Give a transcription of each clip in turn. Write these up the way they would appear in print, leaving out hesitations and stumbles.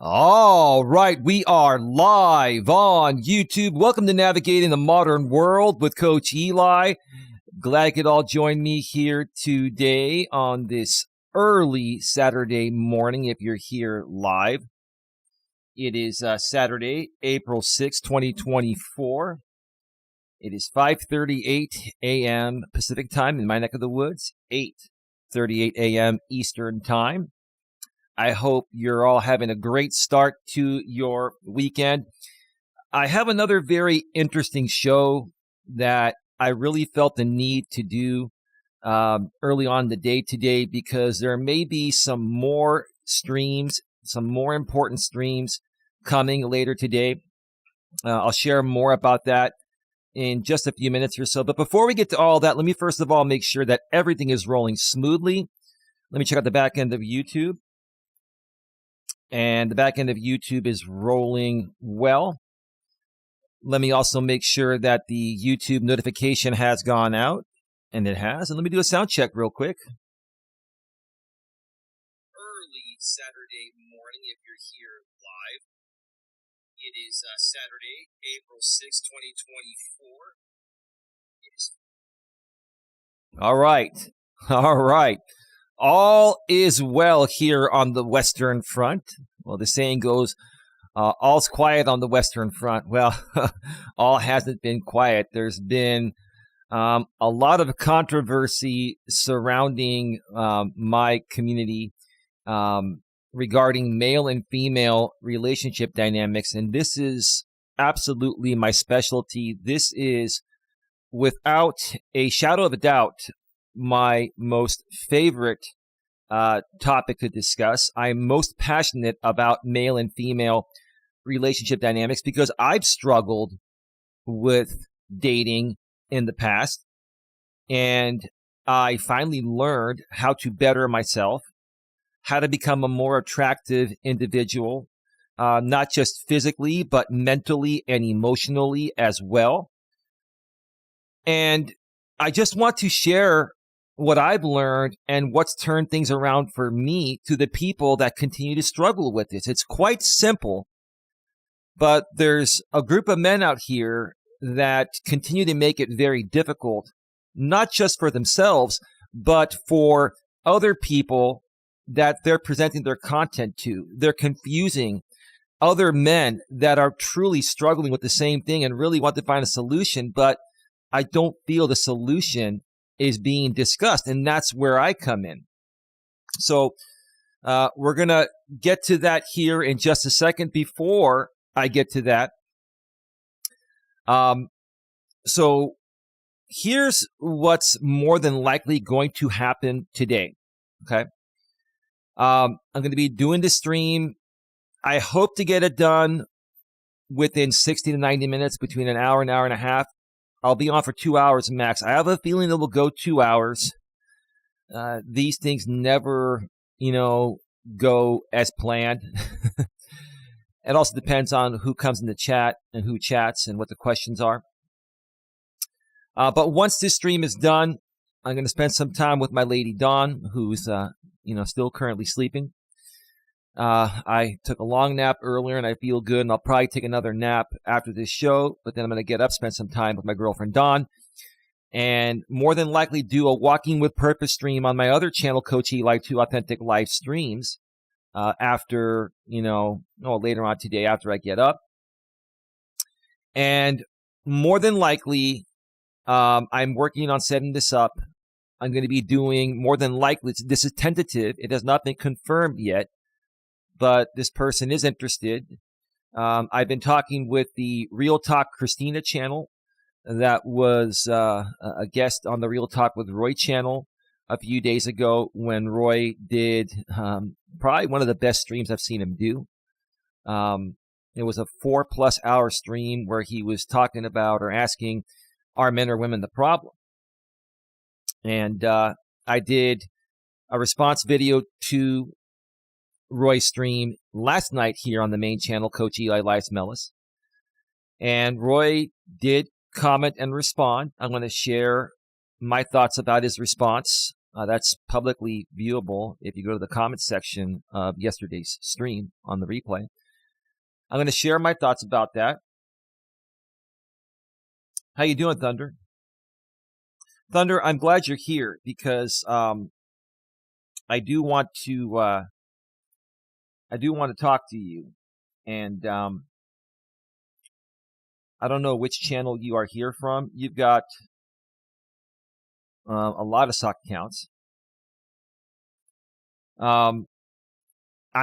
All right, we are live on YouTube. Welcome to Navigating the Modern World with Coach Eli. Glad you could all join me here today on this early Saturday morning if you're here live. It is Saturday, April 6, 2024. It is 5:38 a.m. Pacific time in my neck of the woods, 8:38 a.m. Eastern time. I hope you're all having a great start to your weekend. I have another very interesting show that I really felt the need to do early on in the day today because there may be some more streams, some more important streams coming later today. I'll share more about that in just a few minutes or so. But before we get to all that, let me first of all make sure that everything is rolling smoothly. Let me check out the back end of YouTube. And the back end of YouTube is rolling well. Let me also make sure that the YouTube notification has gone out, and it has. And let me do a sound check real quick. Early Saturday morning, if you're here live. It is Saturday, April 6, 2024. All right. All right. All is well here on the Western Front. Well, the saying goes, all's quiet on the Western Front. Well, all hasn't been quiet. There's been a lot of controversy surrounding my community regarding male and female relationship dynamics. And this is absolutely my specialty. This is, without a shadow of a doubt, my most favorite topic to discuss. I'm most passionate about male and female relationship dynamics because I've struggled with dating in the past, and I finally learned how to better myself, how to become a more attractive individual, not just physically, but mentally and emotionally as well. And I just want to share what I've learned and what's turned things around for me to the people that continue to struggle with this. It's quite simple, but there's a group of men out here that continue to make it very difficult, not just for themselves, but for other people that they're presenting their content to. They're confusing other men that are truly struggling with the same thing and really want to find a solution, but I don't feel the solution is being discussed, and that's where I come in. So we're going to get to that here in just a second. Before I get to that, so here's what's more than likely going to happen today, okay? I'm going to be doing this stream. I hope to get it done within 60 to 90 minutes, between an hour and a half. I'll be on for 2 hours max. I have a feeling it will go 2 hours. These things never, go as planned. It also depends on who comes in the chat and who chats and what the questions are. But once this stream is done, I'm going to spend some time with my lady Dawn, who's, still currently sleeping. I took a long nap earlier and I feel good, and I'll probably take another nap after this show, but then I'm going to get up, spend some time with my girlfriend Dawn, and more than likely do a Walking with Purpose stream on my other channel, Coach Eli, 2 Authentic Life Streams, after, later on today after I get up. And more than likely, I'm working on setting this up. I'm going to be doing, more than likely, this is tentative, it has not been confirmed yet, but this person is interested. I've been talking with the Real Talk Christina channel that was a guest on the Real Talk with Roy channel a few days ago when Roy did probably one of the best streams I've seen him do. It was a 4+ hour stream where he was talking about or asking, are men or women the problem? And I did a response video to Roy's stream last night here on the main channel, Coach Eli, Elias, Melas. And Roy did comment and respond. I'm going to share my thoughts about his response That's publicly viewable if you go to the comments section of yesterday's stream on the replay. I'm going to share my thoughts about that. How you doing, Thunder? Thunder, I'm glad you're here because I do want to talk to you, and I don't know which channel you are here from. You've got a lot of sock accounts. I'm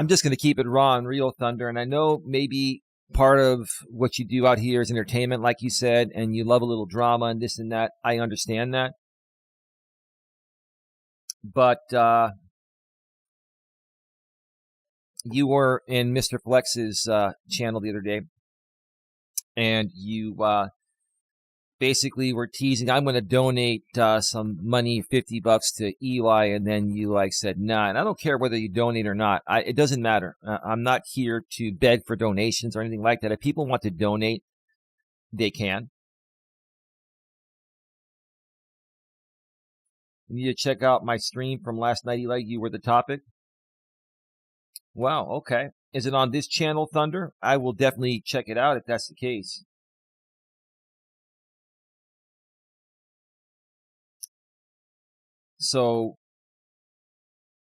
just going to keep it raw and real, Thunder, and I know maybe part of what you do out here is entertainment, like you said, and you love a little drama and this and that. I understand that. But you were in Mr. Flex's channel the other day, and you basically were teasing, I'm going to donate some money, $50 to Eli, and then you said, nah, and I don't care whether you donate or not. It doesn't matter. I'm not here to beg for donations or anything like that. If people want to donate, they can. You need to check out my stream from last night, Eli. You were the topic. Wow, okay. Is it on this channel, Thunder? I will definitely check it out if that's the case. So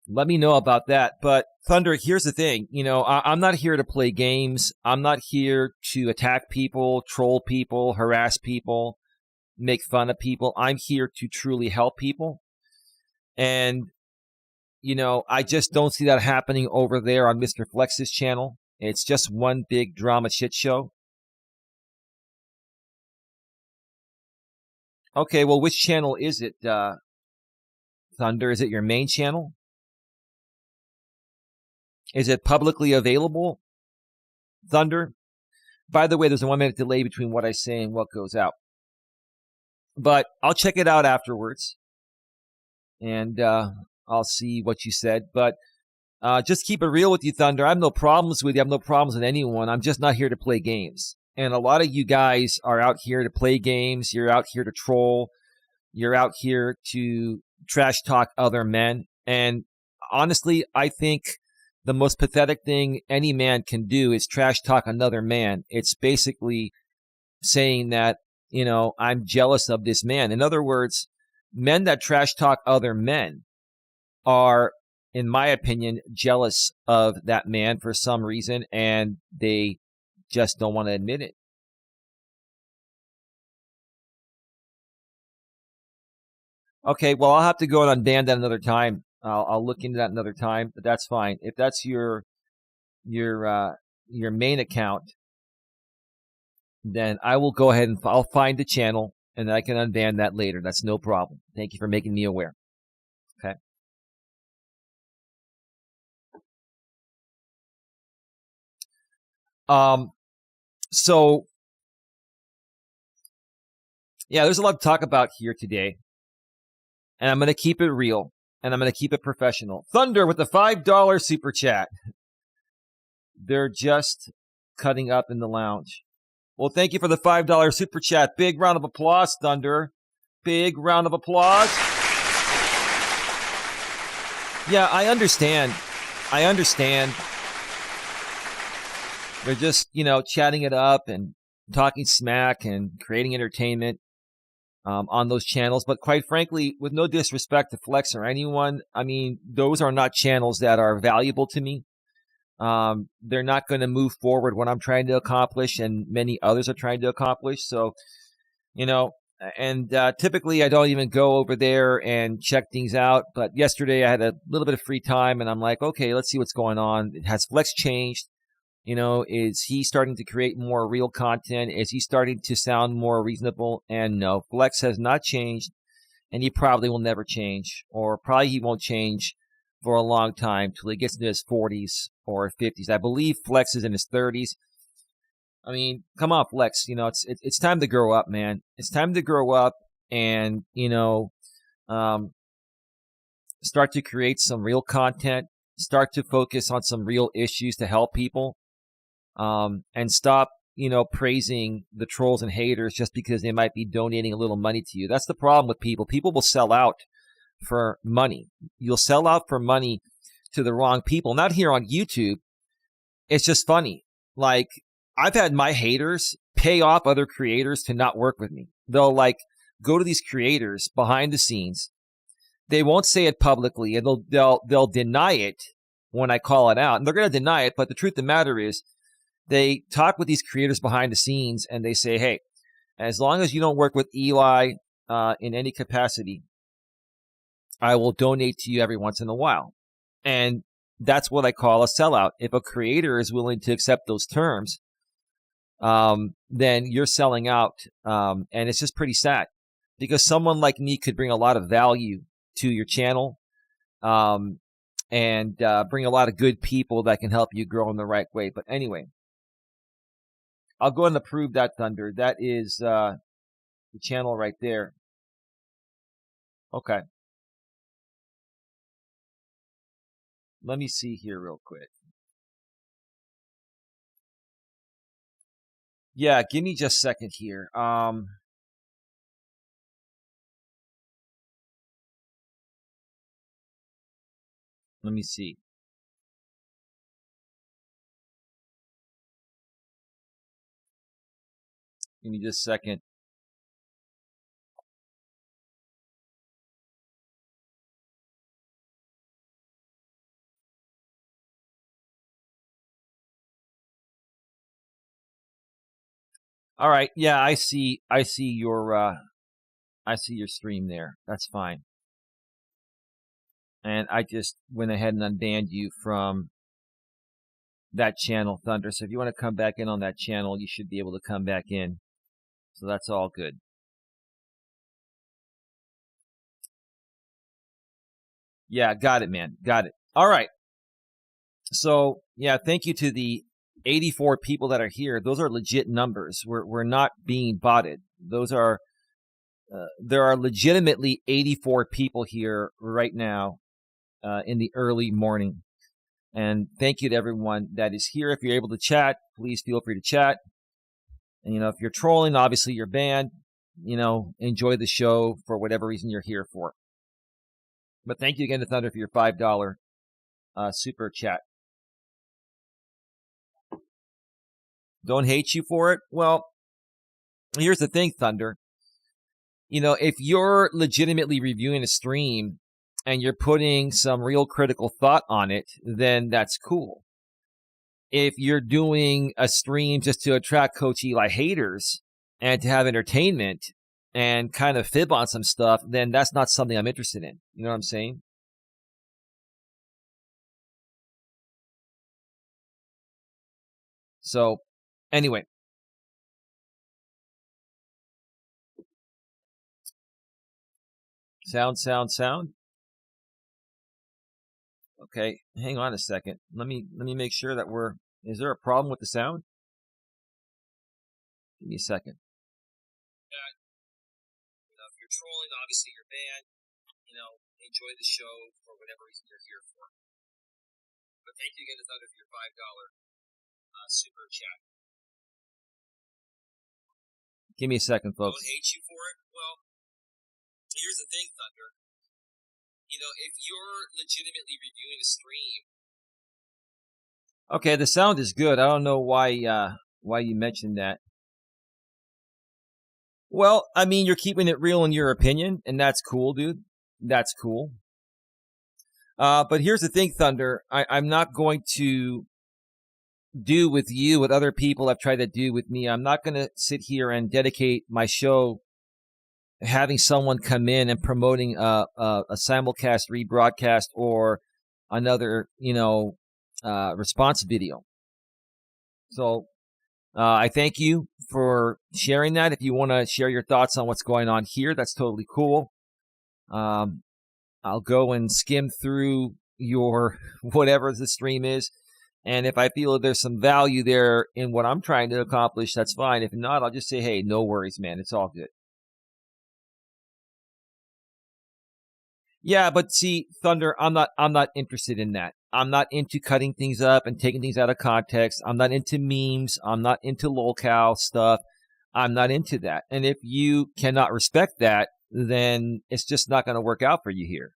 let me know about that. But Thunder, here's the thing. I'm not here to play games. I'm not here to attack people, troll people, harass people, make fun of people. I'm here to truly help people. And, I just don't see that happening over there on Mr. Flex's channel. It's just one big drama shit show. Okay, well, which channel is it, Thunder? Is it your main channel? Is it publicly available, Thunder? By the way, there's a 1 minute delay between what I say and what goes out. But I'll check it out afterwards. And I'll see what you said. But just keep it real with you, Thunder. I have no problems with you. I have no problems with anyone. I'm just not here to play games. And a lot of you guys are out here to play games. You're out here to troll. You're out here to trash talk other men. And honestly, I think the most pathetic thing any man can do is trash talk another man. It's basically saying that, I'm jealous of this man. In other words, men that trash talk other men are, in my opinion, jealous of that man for some reason, and they just don't want to admit it. Okay, well, I'll have to go and unban that another time. I'll look into that another time, but that's fine. If that's your main account, then I will go ahead and I'll find the channel, and I can unban that later. That's no problem. Thank you for making me aware. Okay. So, yeah, there's a lot to talk about here today. And I'm going to keep it real. And I'm going to keep it professional. Thunder with the $5 super chat. They're just cutting up in the lounge. Well, thank you for the $5 super chat. Big round of applause, Thunder. Big round of applause. Yeah, I understand. They're just, chatting it up and talking smack and creating entertainment on those channels. But quite frankly, with no disrespect to Flex or anyone, I mean, those are not channels that are valuable to me. They're not going to move forward what I'm trying to accomplish, and many others are trying to accomplish. So, and typically I don't even go over there and check things out. But yesterday I had a little bit of free time, and I'm like, okay, let's see what's going on. Has Flex changed? Is he starting to create more real content? Is he starting to sound more reasonable? And no, Flex has not changed, and he probably will never change, or probably he won't change for a long time till he gets into his 40s or 50s. I believe Flex is in his 30s. I mean, come on, Flex. It's time to grow up, man. It's time to grow up and, start to create some real content, start to focus on some real issues to help people, and stop, praising the trolls and haters just because they might be donating a little money to you. That's the problem with people. People will sell out for money. You'll sell out for money to the wrong people. Not here on YouTube. It's just funny. Like, I've had my haters pay off other creators to not work with me. They'll like go to these creators behind the scenes. They won't say it publicly, and they'll deny it when I call it out. And they're going to deny it, but the truth of the matter is they talk with these creators behind the scenes, and they say, hey, as long as you don't work with Eli in any capacity, I will donate to you every once in a while. And that's what I call a sellout. If a creator is willing to accept those terms, then you're selling out. And it's just pretty sad because someone like me could bring a lot of value to your channel and bring a lot of good people that can help you grow in the right way. But anyway, I'll go ahead and approve that, Thunder. That is the channel right there. Okay. Let me see here real quick. Yeah, give me just a second here. Let me see. Give me just a second. All right. Yeah, I see your stream there. That's fine. And I just went ahead and unbanned you from that channel, Thunder. So if you want to come back in on that channel, you should be able to come back in. So that's all good. Yeah, got it, man. Got it. All right. So, yeah, thank you to the 84 people that are here. Those are legit numbers. We're not being botted. Those are there are legitimately 84 people here right now in the early morning. And thank you to everyone that is here. If you're able to chat, please feel free to chat. And, if you're trolling, obviously you're banned. Enjoy the show for whatever reason you're here for. But thank you again to Thunder for your $5 super chat. Don't hate you for it. Well, here's the thing, Thunder. If you're legitimately reviewing a stream and you're putting some real critical thought on it, then that's cool. If you're doing a stream just to attract Coach Eli haters and to have entertainment and kind of fib on some stuff, then that's not something I'm interested in. You know what I'm saying? So, anyway. Sound. Okay, hang on a second. Let me make sure that is there a problem with the sound? Give me a second. If you're trolling, obviously you're banned. Enjoy the show for whatever reason you're here for. But thank you again to Thunder for your $5 super chat. Give me a second, folks. Don't hate you for it. Well, here's the thing, Thunder. If you're legitimately reviewing a stream. Okay, the sound is good. I don't know why you mentioned that. Well, I mean, you're keeping it real in your opinion, and that's cool, dude. That's cool. But here's the thing, Thunder. I'm not going to do with you what other people have tried to do with me. I'm not going to sit here and dedicate my show having someone come in and promoting a simulcast rebroadcast or another, response video. So I thank you for sharing that. If you want to share your thoughts on what's going on here, that's totally cool. I'll go and skim through your whatever the stream is. And if I feel that there's some value there in what I'm trying to accomplish, that's fine. If not, I'll just say, hey, no worries, man. It's all good. Yeah, but see, Thunder, I'm not interested in that. I'm not into cutting things up and taking things out of context. I'm not into memes. I'm not into lolcow stuff. I'm not into that. And if you cannot respect that, then it's just not going to work out for you here.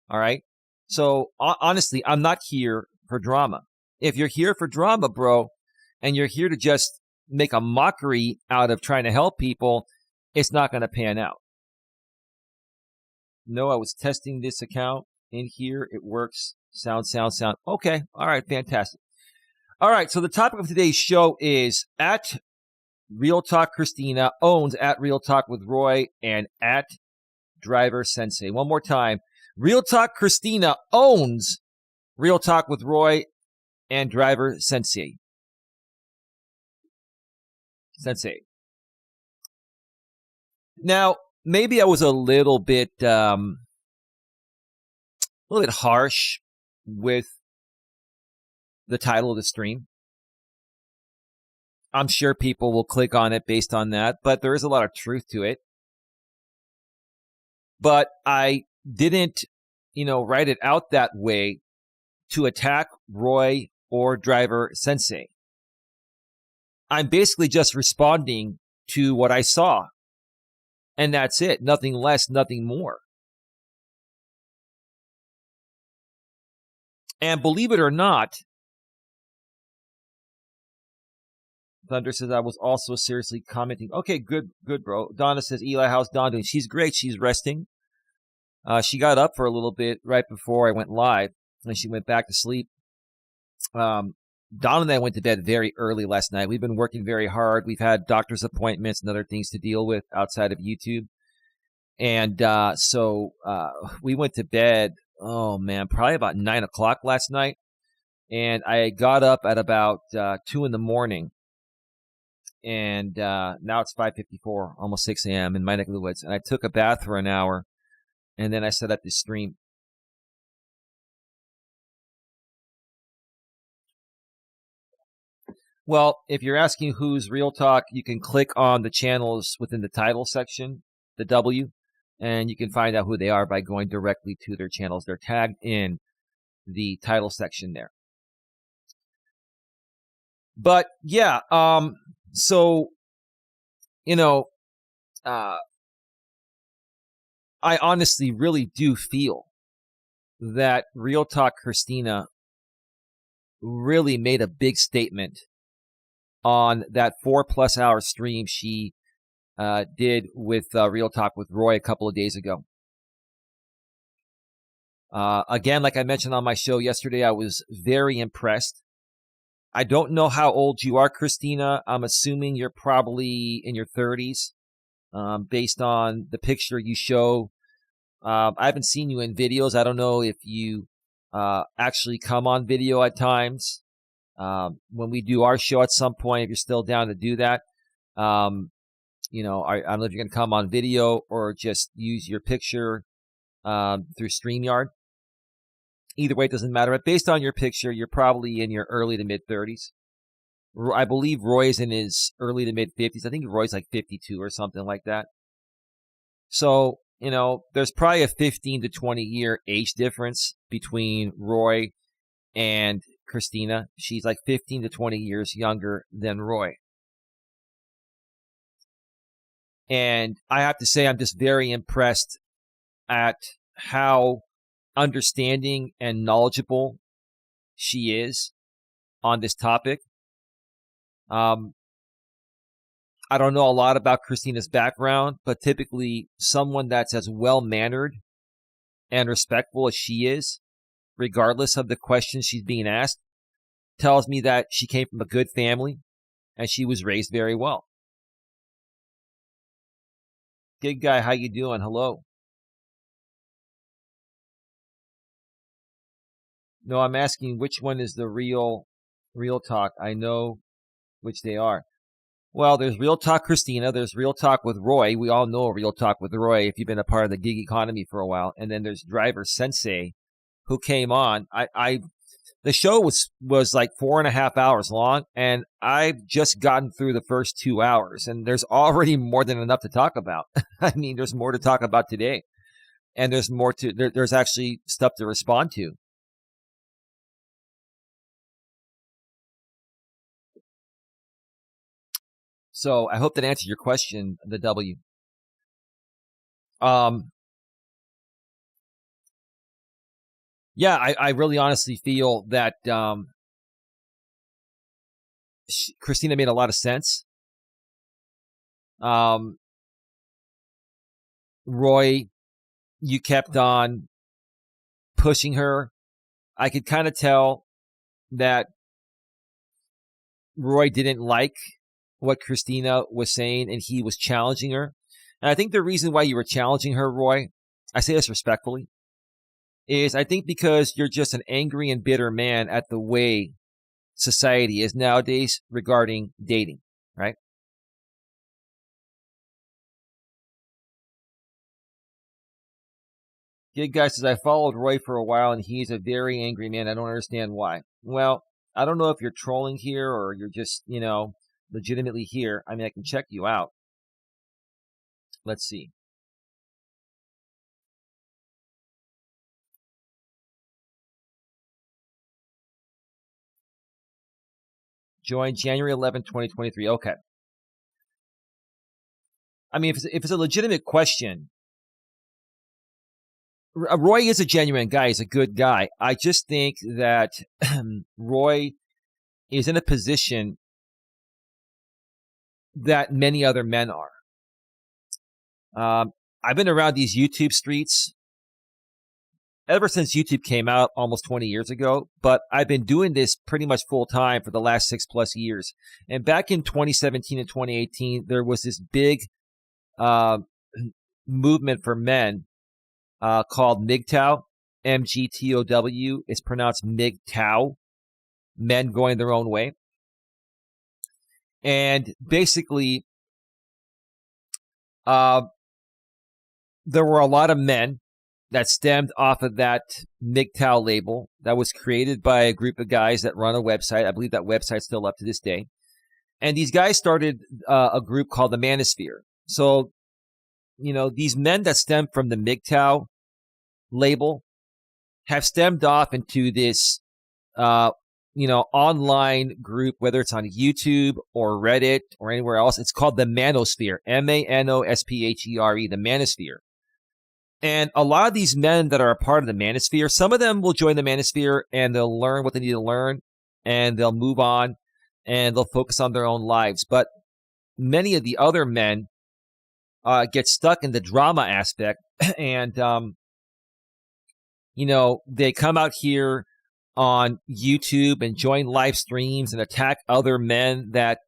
All right. So honestly, I'm not here for drama. If you're here for drama, bro, and you're here to just make a mockery out of trying to help people, it's not going to pan out. No, I was testing this account in here. It works. Sound. Okay. All right. Fantastic. All right. So the topic of today's show is at Real Talk Christina owns at Real Talk with Roy and at Driver Sensei. One more time. Real Talk Christina owns Real Talk with Roy and Driver Sensei. Now, maybe I was a little bit harsh with the title of the stream. I'm sure people will click on it based on that, but there is a lot of truth to it. But I didn't, write it out that way to attack Roy or Driver Sensei. I'm basically just responding to what I saw. And that's it. Nothing less, nothing more. And believe it or not, Thunder says I was also seriously commenting. Okay, good, bro. Donna says, Eli, how's Dawn doing? She's great. She's resting. She got up for a little bit right before I went live, and she went back to sleep. Dawn and I went to bed very early last night. We've been working very hard. We've had doctor's appointments and other things to deal with outside of YouTube. And so we went to bed, probably about 9 o'clock last night. And I got up at about 2 in the morning. And now it's 5:54, almost 6 a.m. in my neck of the woods. And I took a bath for an hour, and then I set up this stream. Well, if you're asking who's Real Talk, you can click on the channels within the title section, the W, and you can find out who they are by going directly to their channels. They're tagged in the title section there. But yeah, so, I honestly really do feel that Real Talk Christina really made a big statement on that 4+ hour stream she did with Real Talk with Roy a couple of days ago. Again, like I mentioned on my show yesterday, I was very impressed. I don't know how old you are, Christina. I'm assuming you're probably in your 30s, based on the picture you show. I haven't seen you in videos. I don't know if you actually come on video at times. When we do our show at some point, if you're still down to do that, I don't know if you're going to come on video or just use your picture through StreamYard. Either way, it doesn't matter. But based on your picture, you're probably in your early to mid 30s. I believe Roy's in his early to mid 50s. I think Roy's like 52 or something like that. So, there's probably a 15 to 20 year age difference between Roy and Christina. She's like 15 to 20 years younger than Roy. And I have to say, I'm just very impressed at how understanding and knowledgeable she is on this topic. I don't know a lot about Christina's background, but typically someone that's as well-mannered and respectful as she is, regardless of the questions she's being asked, tells me that she came from a good family and she was raised very well. Good guy, how you doing? Hello. No, I'm asking which one is the real talk. I know which they are. Well, there's Real Talk Christina. There's Real Talk with Roy. We all know Real Talk with Roy if you've been a part of the gig economy for a while. And then there's Driver Sensei, who came on. The show was like 4.5 hours long, and I've just gotten through the first 2 hours, and there's already more than enough to talk about. I mean, there's more to talk about today, and there's more there's actually stuff to respond to. So I hope that answered your question, the W. Yeah, I really honestly feel that Christina made a lot of sense. Roy, you kept on pushing her. I could kind of tell that Roy didn't like what Christina was saying, and he was challenging her. And I think the reason why you were challenging her, Roy, I say this respectfully, is I think because you're just an angry and bitter man at the way society is nowadays regarding dating, right? Good guy says, I followed Roy for a while and he's a very angry man. I don't understand why. Well, I don't know if you're trolling here or you're just, legitimately here. I mean, I can check you out. Let's see. Joined January 11, 2023. Okay. I mean, if it's a legitimate question, Roy is a genuine guy. He's a good guy. I just think that Roy is in a position that many other men are. I've been around these YouTube streets ever since YouTube came out almost 20 years ago, but I've been doing this pretty much full time for the last 6+ years. And back in 2017 and 2018, there was this big movement for men called MGTOW, MGTOW. It's pronounced MGTOW, men going their own way. And basically, there were a lot of men that stemmed off of that MGTOW label that was created by a group of guys that run a website. I believe that website's still up to this day. And these guys started a group called the Manosphere. So, these men that stem from the MGTOW label have stemmed off into this, online group, whether it's on YouTube or Reddit or anywhere else. It's called the Manosphere, MANOSPHERE, the Manosphere. And a lot of these men that are a part of the Manosphere, some of them will join the Manosphere and they'll learn what they need to learn and they'll move on and they'll focus on their own lives. But many of the other men get stuck in the drama aspect and, they come out here on YouTube and join live streams and attack other men that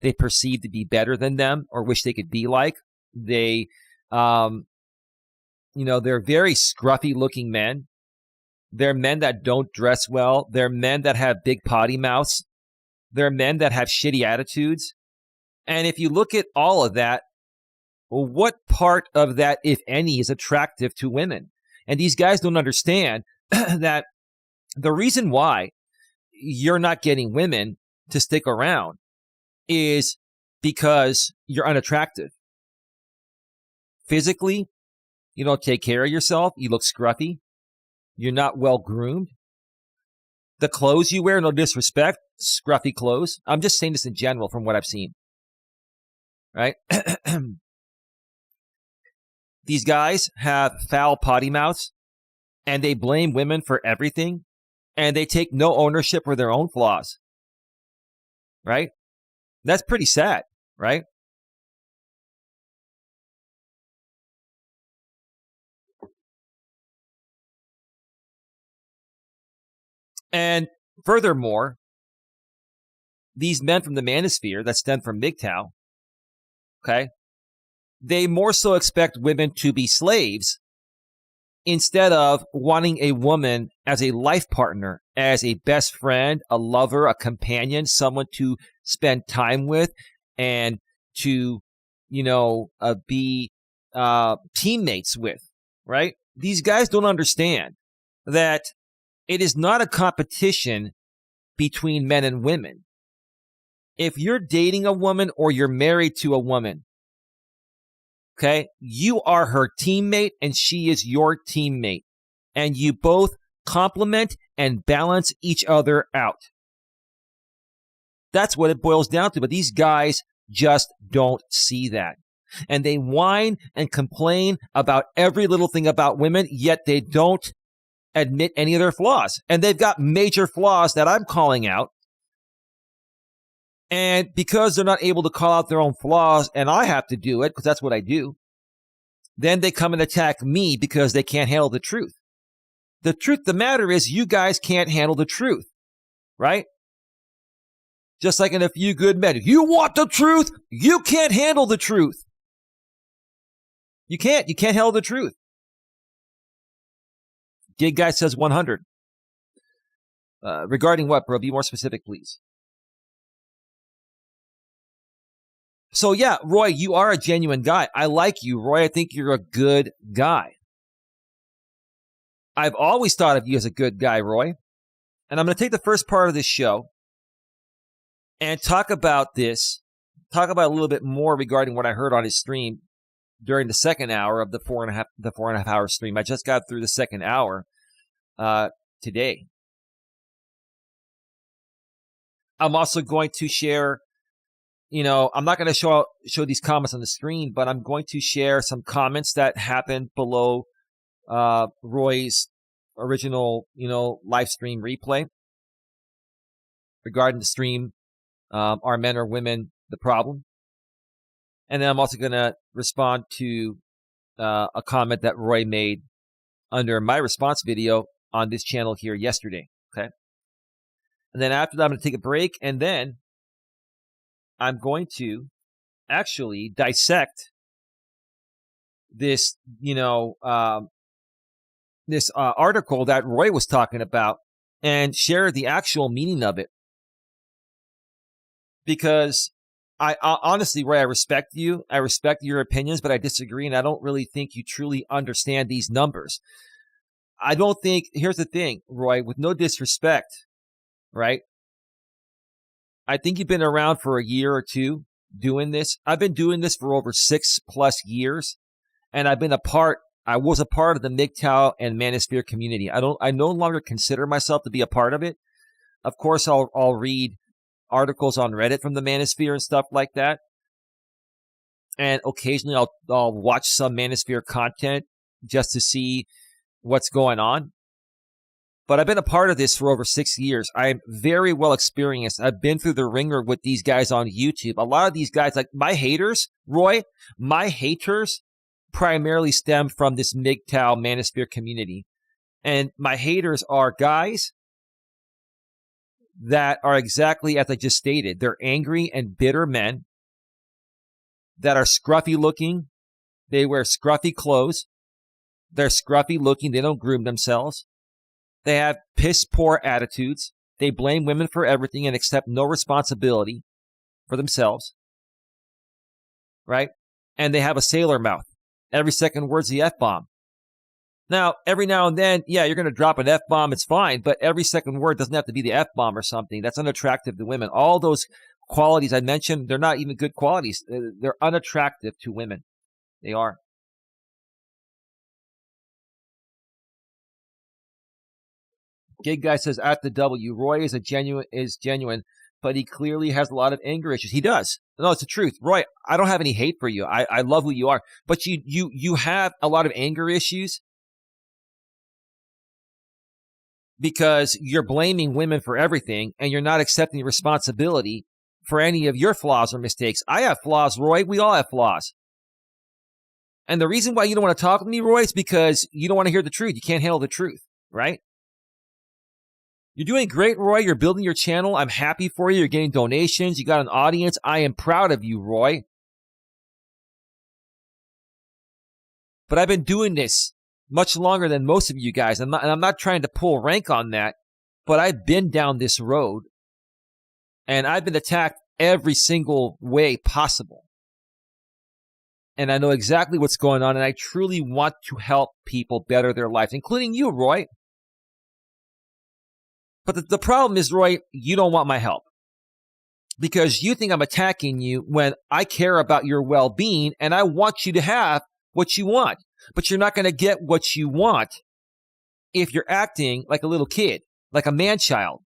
they perceive to be better than them or wish they could be like. They, they're very scruffy looking men. They're men that don't dress well. They're men that have big potty mouths. They're men that have shitty attitudes. And if you look at all of that, well, what part of that, if any, is attractive to women? And these guys don't understand that the reason why you're not getting women to stick around is because you're unattractive. Physically, you don't take care of yourself. You look scruffy. You're not well groomed. The clothes you wear, no disrespect, scruffy clothes. I'm just saying this in general from what I've seen. Right? These guys have foul potty mouths and they blame women for everything and they take no ownership for their own flaws. Right? That's pretty sad, right? And furthermore, these men from the Manosphere that stem from MGTOW, okay, they more so expect women to be slaves instead of wanting a woman as a life partner, as a best friend, a lover, a companion, someone to spend time with and to, be teammates with, right? These guys don't understand that it is not a competition between men and women. If you're dating a woman or you're married to a woman, okay, you are her teammate and she is your teammate. And you both complement and balance each other out. That's what it boils down to. But these guys just don't see that. and they whine and complain about every little thing about women, yet they don't admit any of their flaws. And they've got major flaws that I'm calling out. And because they're not able to call out their own flaws, and I have to do it because that's what I do, then they come and attack me because they can't handle the truth. The truth of the matter is you guys can't handle the truth, right? Just like in A Few Good Men. If you want the truth, you can't handle the truth. You can't handle the truth. Gig Guy says 100. Regarding what, bro? Be more specific, please. So yeah, Roy, you are a genuine guy. I like you, Roy. I think you're a good guy. I've always thought of you as a good guy, Roy. And I'm going to take the first part of this show and talk about a little bit more regarding what I heard on his stream during the second hour of the four and a half hour stream. I just got through the second hour today. I'm also going to share, I'm not going to show these comments on the screen, but I'm going to share some comments that happened below Roy's original, live stream replay regarding the stream. Are men or women the problem? And then I'm also going to respond to a comment that Roy made under my response video on this channel here yesterday. Okay. And then after that, I'm going to take a break, and then I'm going to actually dissect this, this article that Roy was talking about and share the actual meaning of it. Because I honestly, Roy, I respect you. I respect your opinions, but I disagree, and I don't really think you truly understand these numbers. I don't think, here's the thing, Roy, with no disrespect, right? I think you've been around for a year or two doing this. I've been doing this for over 6+ years, and I was a part of the MGTOW and Manosphere community. I no longer consider myself to be a part of it. Of course, I'll read articles on Reddit from the Manosphere and stuff like that. And occasionally I'll watch some Manosphere content just to see what's going on. But I've been a part of this for over 6 years. I'm very well experienced. I've been through the ringer with these guys on YouTube. A lot of these guys, like my haters, Roy, my haters primarily stem from this MGTOW Manosphere community. And my haters are guys that are exactly as I just stated. They're angry and bitter men that are scruffy looking. They wear scruffy clothes. They're scruffy looking. They don't groom themselves. They have piss poor attitudes. They blame women for everything and accept no responsibility for themselves. Right? And they have a sailor mouth. Every second word's the F-bomb. Now, every now and then, yeah, you're going to drop an F-bomb, it's fine, but every second word doesn't have to be the F-bomb or something. That's unattractive to women. All those qualities I mentioned, they're not even good qualities. They're unattractive to women. They are. Gig Guy says, at the W, Roy is genuine, but he clearly has a lot of anger issues. He does. No, it's the truth. Roy, I don't have any hate for you. I love who you are, but you have a lot of anger issues. Because you're blaming women for everything and you're not accepting responsibility for any of your flaws or mistakes. I have flaws, Roy. We all have flaws. And the reason why you don't want to talk to me, Roy, is because you don't want to hear the truth. You can't handle the truth, right? You're doing great, Roy. You're building your channel. I'm happy for you. You're getting donations. You got an audience. I am proud of you, Roy. But I've been doing this much longer than most of you guys. And I'm not trying to pull rank on that, but I've been down this road and I've been attacked every single way possible. And I know exactly what's going on, and I truly want to help people better their lives, including you, Roy. But the problem is, Roy, you don't want my help because you think I'm attacking you when I care about your well-being and I want you to have what you want. But you're not going to get what you want if you're acting like a little kid, like a man-child.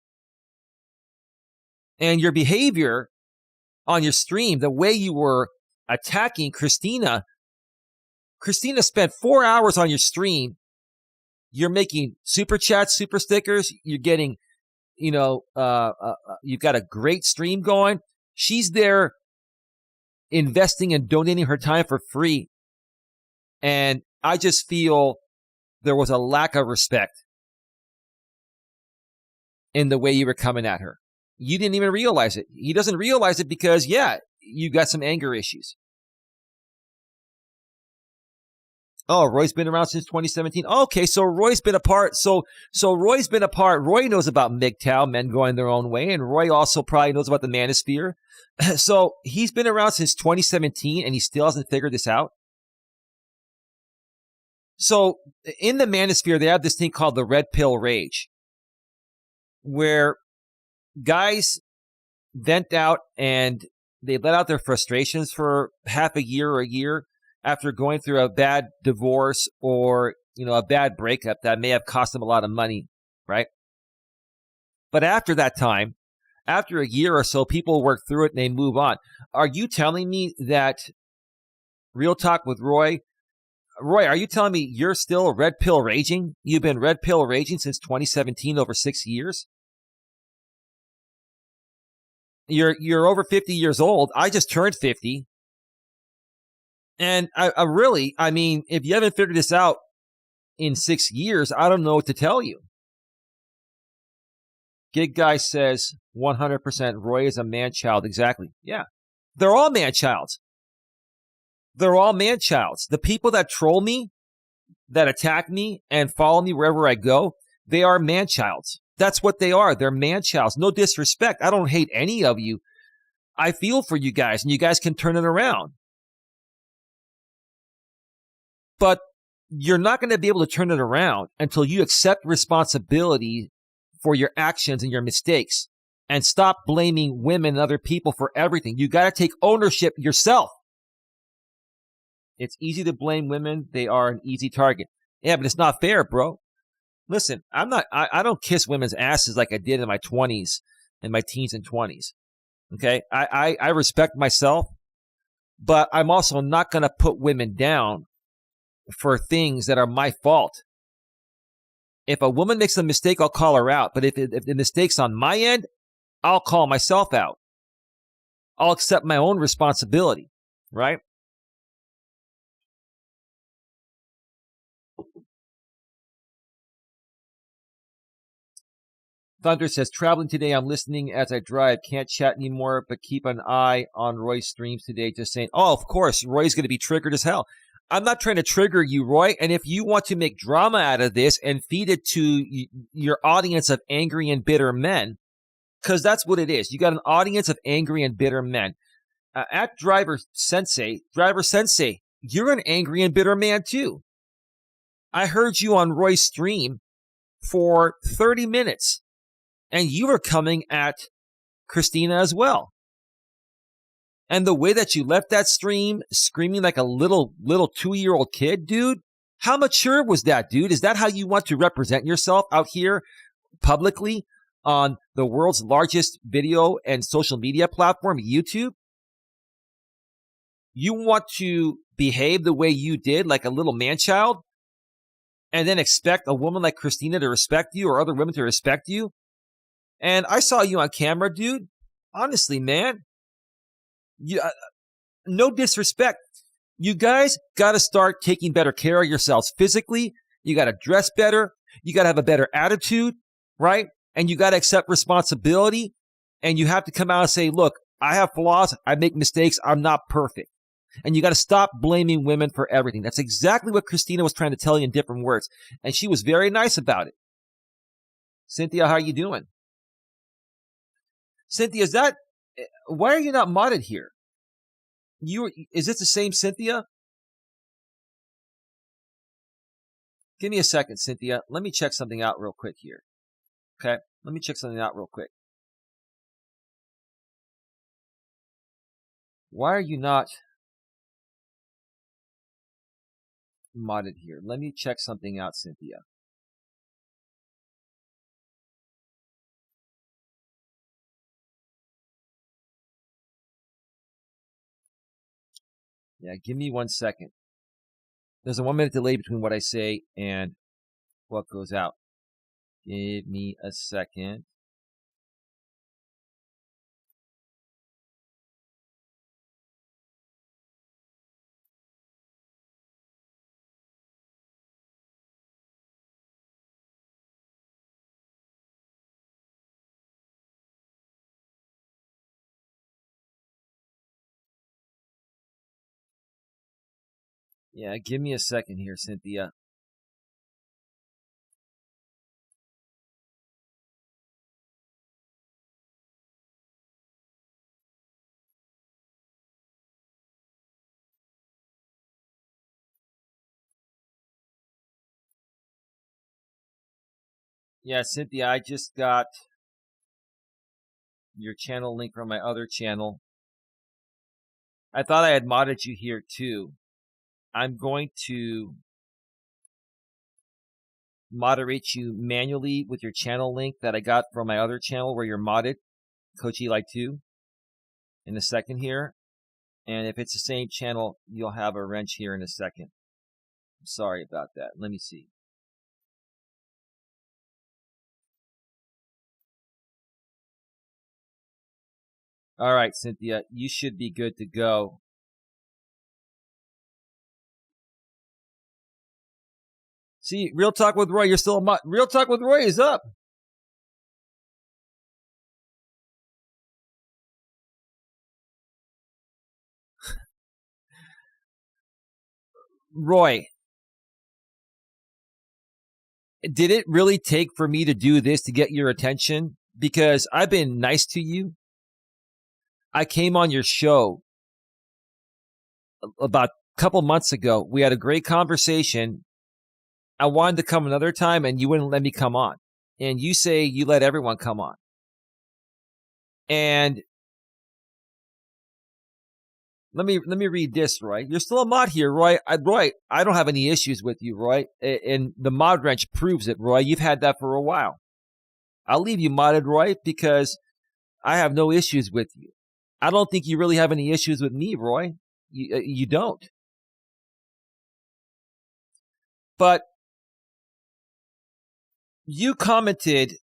And your behavior on your stream, the way you were attacking Christina. Christina spent 4 hours on your stream. You're making super chats, super stickers. You're getting, you've got a great stream going. She's there investing and donating her time for free. And I just feel there was a lack of respect in the way you were coming at her. You didn't even realize it. He doesn't realize it because, you got some anger issues. Oh, Roy's been around since 2017. Okay, so Roy's been apart. So Roy's been apart. Roy knows about MGTOW, men going their own way, and Roy also probably knows about the manosphere. So he's been around since 2017, and he still hasn't figured this out. So in the manosphere, they have this thing called the red pill rage, where guys vent out and they let out their frustrations for half a year or a year after going through a bad divorce or, a bad breakup that may have cost them a lot of money, right? But after that time, after a year or so, people work through it and they move on. Are you telling me that, real talk with Roy, are you telling me you're still red pill raging? You've been red pill raging since 2017, over 6 years? You're over 50 years old. I just turned 50. And I really, if you haven't figured this out in 6 years, I don't know what to tell you. Gig Guy says 100% Roy is a man-child. Exactly. Yeah. They're all man-childs. They're all man-childs. The people that troll me, that attack me and follow me wherever I go, they are man-childs. That's what they are. They're man-childs. No disrespect. I don't hate any of you. I feel for you guys, and you guys can turn it around. But you're not going to be able to turn it around until you accept responsibility for your actions and your mistakes and stop blaming women and other people for everything. You got to take ownership yourself. It's easy to blame women. They are an easy target. Yeah, but it's not fair, bro. Listen, I don't kiss women's asses like I did in my 20s, in my teens and 20s. Okay? I respect myself, but I'm also not going to put women down for things that are my fault. If a woman makes a mistake, I'll call her out. But if the mistake's on my end, I'll call myself out. I'll accept my own responsibility, right? Thunder says, traveling today, I'm listening as I drive. Can't chat anymore, but keep an eye on Roy's streams today. Just saying, oh, of course, Roy's going to be triggered as hell. I'm not trying to trigger you, Roy. And if you want to make drama out of this and feed it to your audience of angry and bitter men, because that's what it is. You got an audience of angry and bitter men. At Driver Sensei, you're an angry and bitter man too. I heard you on Roy's stream for 30 minutes, and you were coming at Christina as well. And the way that you left that stream screaming like a little 2-year-old kid, dude, how mature was that, dude? Is that how you want to represent yourself out here publicly on the world's largest video and social media platform, YouTube? You want to behave the way you did, like a little man-child, and then expect a woman like Christina to respect you or other women to respect you? And I saw you on camera, dude. Honestly, man. No disrespect. You guys got to start taking better care of yourselves physically. You got to dress better. You got to have a better attitude, right? And you got to accept responsibility. And you have to come out and say, look, I have flaws. I make mistakes. I'm not perfect. And you got to stop blaming women for everything. That's exactly what Christina was trying to tell you in different words. And she was very nice about it. Cynthia, how are you doing? Cynthia, why are you not modded here? Is it the same Cynthia? Give me a second, Cynthia. Let me check something out real quick here. Okay? Let me check something out real quick. Why are you not modded here? Let me check something out, Cynthia. Yeah, give me 1 second. There's a 1 minute delay between what I say and what goes out. Give me a second. Yeah, give me a second here, Cynthia. Yeah, Cynthia, I just got your channel link from my other channel. I thought I had modded you here too. I'm going to moderate you manually with your channel link that I got from my other channel where you're modded, Coach Eli 2, in a second here. And if it's the same channel, you'll have a wrench here in a second. I'm sorry about that. Let me see. All right, Cynthia, you should be good to go. See, Real Talk with Roy, you're still a mod. Real Talk with Roy is up. Roy, did it really take for me to do this to get your attention? Because I've been nice to you. I came on your show about a couple months ago. We had a great conversation. I wanted to come another time and you wouldn't let me come on. And you say you let everyone come on. And let me read this, Roy. You're still a mod here, Roy. Roy, I don't have any issues with you, Roy. And the mod wrench proves it, Roy. You've had that for a while. I'll leave you modded, Roy, because I have no issues with you. I don't think you really have any issues with me, Roy. You don't. But you commented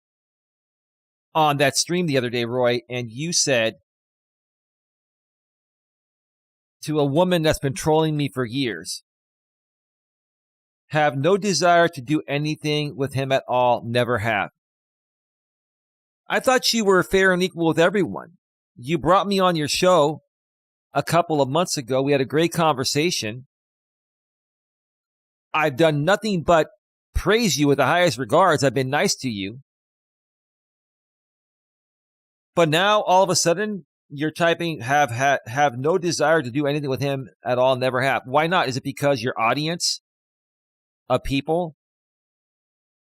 on that stream the other day, Roy, and you said to a woman that's been trolling me for years, have no desire to do anything with him at all, never have. I thought you were fair and equal with everyone. You brought me on your show a couple of months ago. We had a great conversation. I've done nothing but praise you with the highest regards. I've been nice to you. But now, all of a sudden, you're typing, have no desire to do anything with him at all, never have. Why not? Is it because your audience of people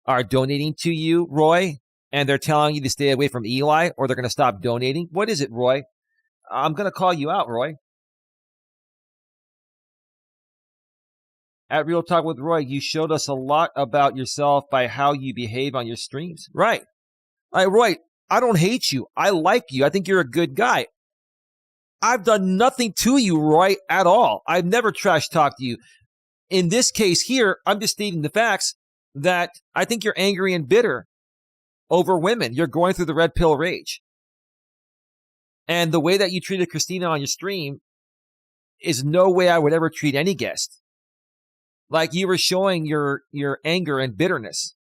are donating to you, Roy, and they're telling you to stay away from Eli, or they're going to stop donating? What is it, Roy? I'm going to call you out, Roy. At Real Talk with Roy, you showed us a lot about yourself by how you behave on your streams. Right. All right, Roy, I don't hate you. I like you. I think you're a good guy. I've done nothing to you, Roy, at all. I've never trash talked you. In this case here, I'm just stating the facts that I think you're angry and bitter over women. You're going through the red pill rage. And the way that you treated Christina on your stream is no way I would ever treat any guest. Like you were showing your anger and bitterness.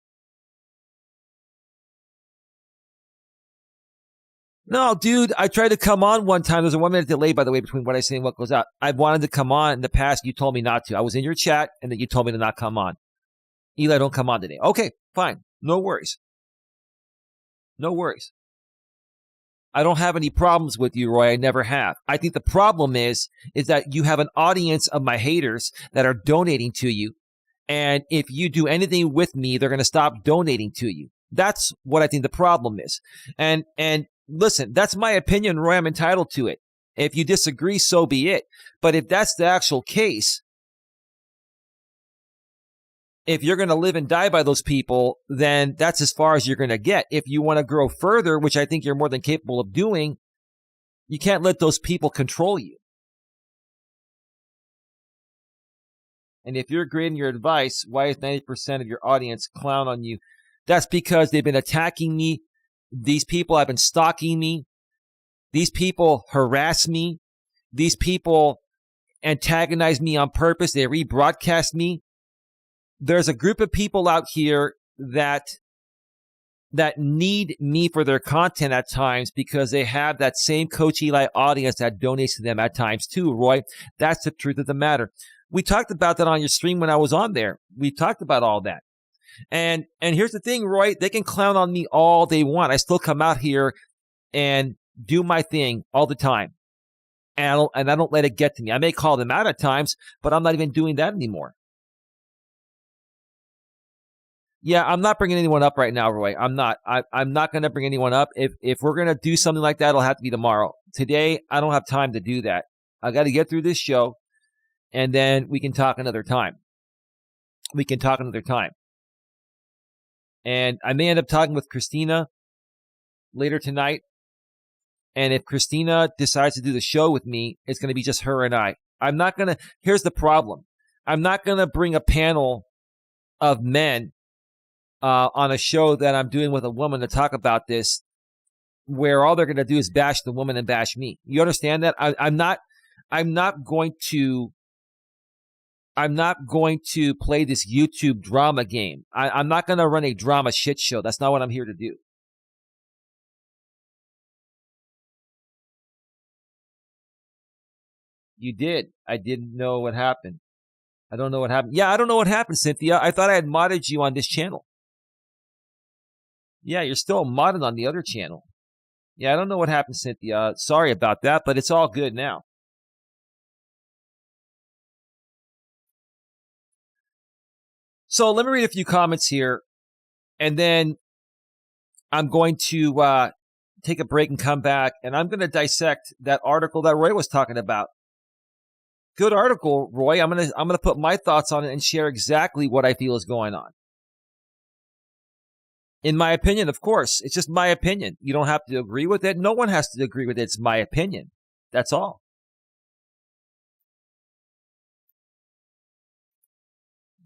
No, dude, I tried to come on one time. There's a 1 minute delay, by the way, between what I say and what goes out. I wanted to come on in the past. You told me not to. I was in your chat and then you told me to not come on. Eli, don't come on today. Okay, fine. No worries. No worries. I don't have any problems with you, Roy. I never have. I think the problem is that you have an audience of my haters that are donating to you. And if you do anything with me, they're going to stop donating to you. That's what I think the problem is. And listen, that's my opinion, Roy. I'm entitled to it. If you disagree, so be it. But if that's the actual case, if you're going to live and die by those people, then that's as far as you're going to get. If you want to grow further, which I think you're more than capable of doing, you can't let those people control you. And if you're great in your advice, why is 90% of your audience clown on you? That's because they've been attacking me. These people have been stalking me. These people harass me. These people antagonize me on purpose. They rebroadcast me. There's a group of people out here that need me for their content at times because they have that same Coach Eli audience that donates to them at times too, Roy. That's the truth of the matter. We talked about that on your stream when I was on there. We talked about all that. And here's the thing, Roy, they can clown on me all they want. I still come out here and do my thing all the time. And I don't let it get to me. I may call them out at times, but I'm not even doing that anymore. Yeah, I'm not bringing anyone up right now, Roy. I'm not. I'm not going to bring anyone up. If we're going to do something like that, it'll have to be tomorrow. Today, I don't have time to do that. I got to get through this show, and then we can talk another time. And I may end up talking with Christina later tonight. And if Christina decides to do the show with me, it's going to be just her and I. I'm not going to. Here's the problem. I'm not going to bring a panel of men on a show that I'm doing with a woman to talk about this, where all they're going to do is bash the woman and bash me. You understand that? I'm not going to play this YouTube drama game. I'm not going to run a drama shit show. That's not what I'm here to do. You did. I didn't know what happened. I don't know what happened. Yeah, I don't know what happened, Cynthia. I thought I had modded you on this channel. Yeah, you're still modded on the other channel. Yeah, I don't know what happened, Cynthia. Sorry about that, but it's all good now. So let me read a few comments here, and then I'm going to take a break and come back, and I'm going to dissect that article that Roy was talking about. Good article, Roy. I'm gonna put my thoughts on it and share exactly what I feel is going on. In my opinion, of course, it's just my opinion. You don't have to agree with it. No one has to agree with it. It's my opinion. That's all.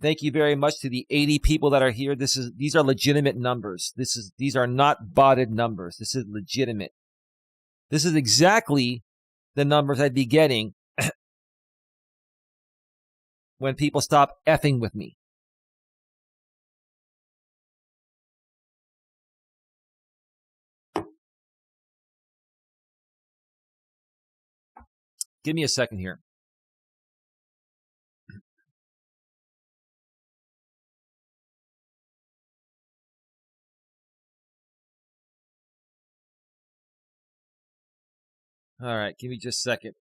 Thank you very much to the 80 people that are here. These are legitimate numbers. These are not botted numbers. This is legitimate. This is exactly the numbers I'd be getting when people stop effing with me. Give me a second here. All right, give me just a second.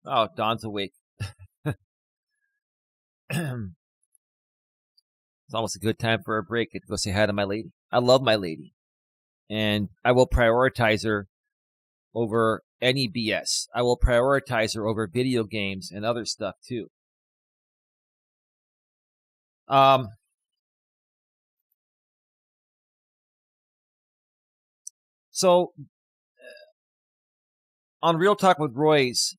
Oh, Don's awake. It's almost a good time for a break. Get to go say hi to my lady. I love my lady. And I will prioritize her over any BS. I will prioritize her over video games and other stuff too. So on Real Talk with Roy's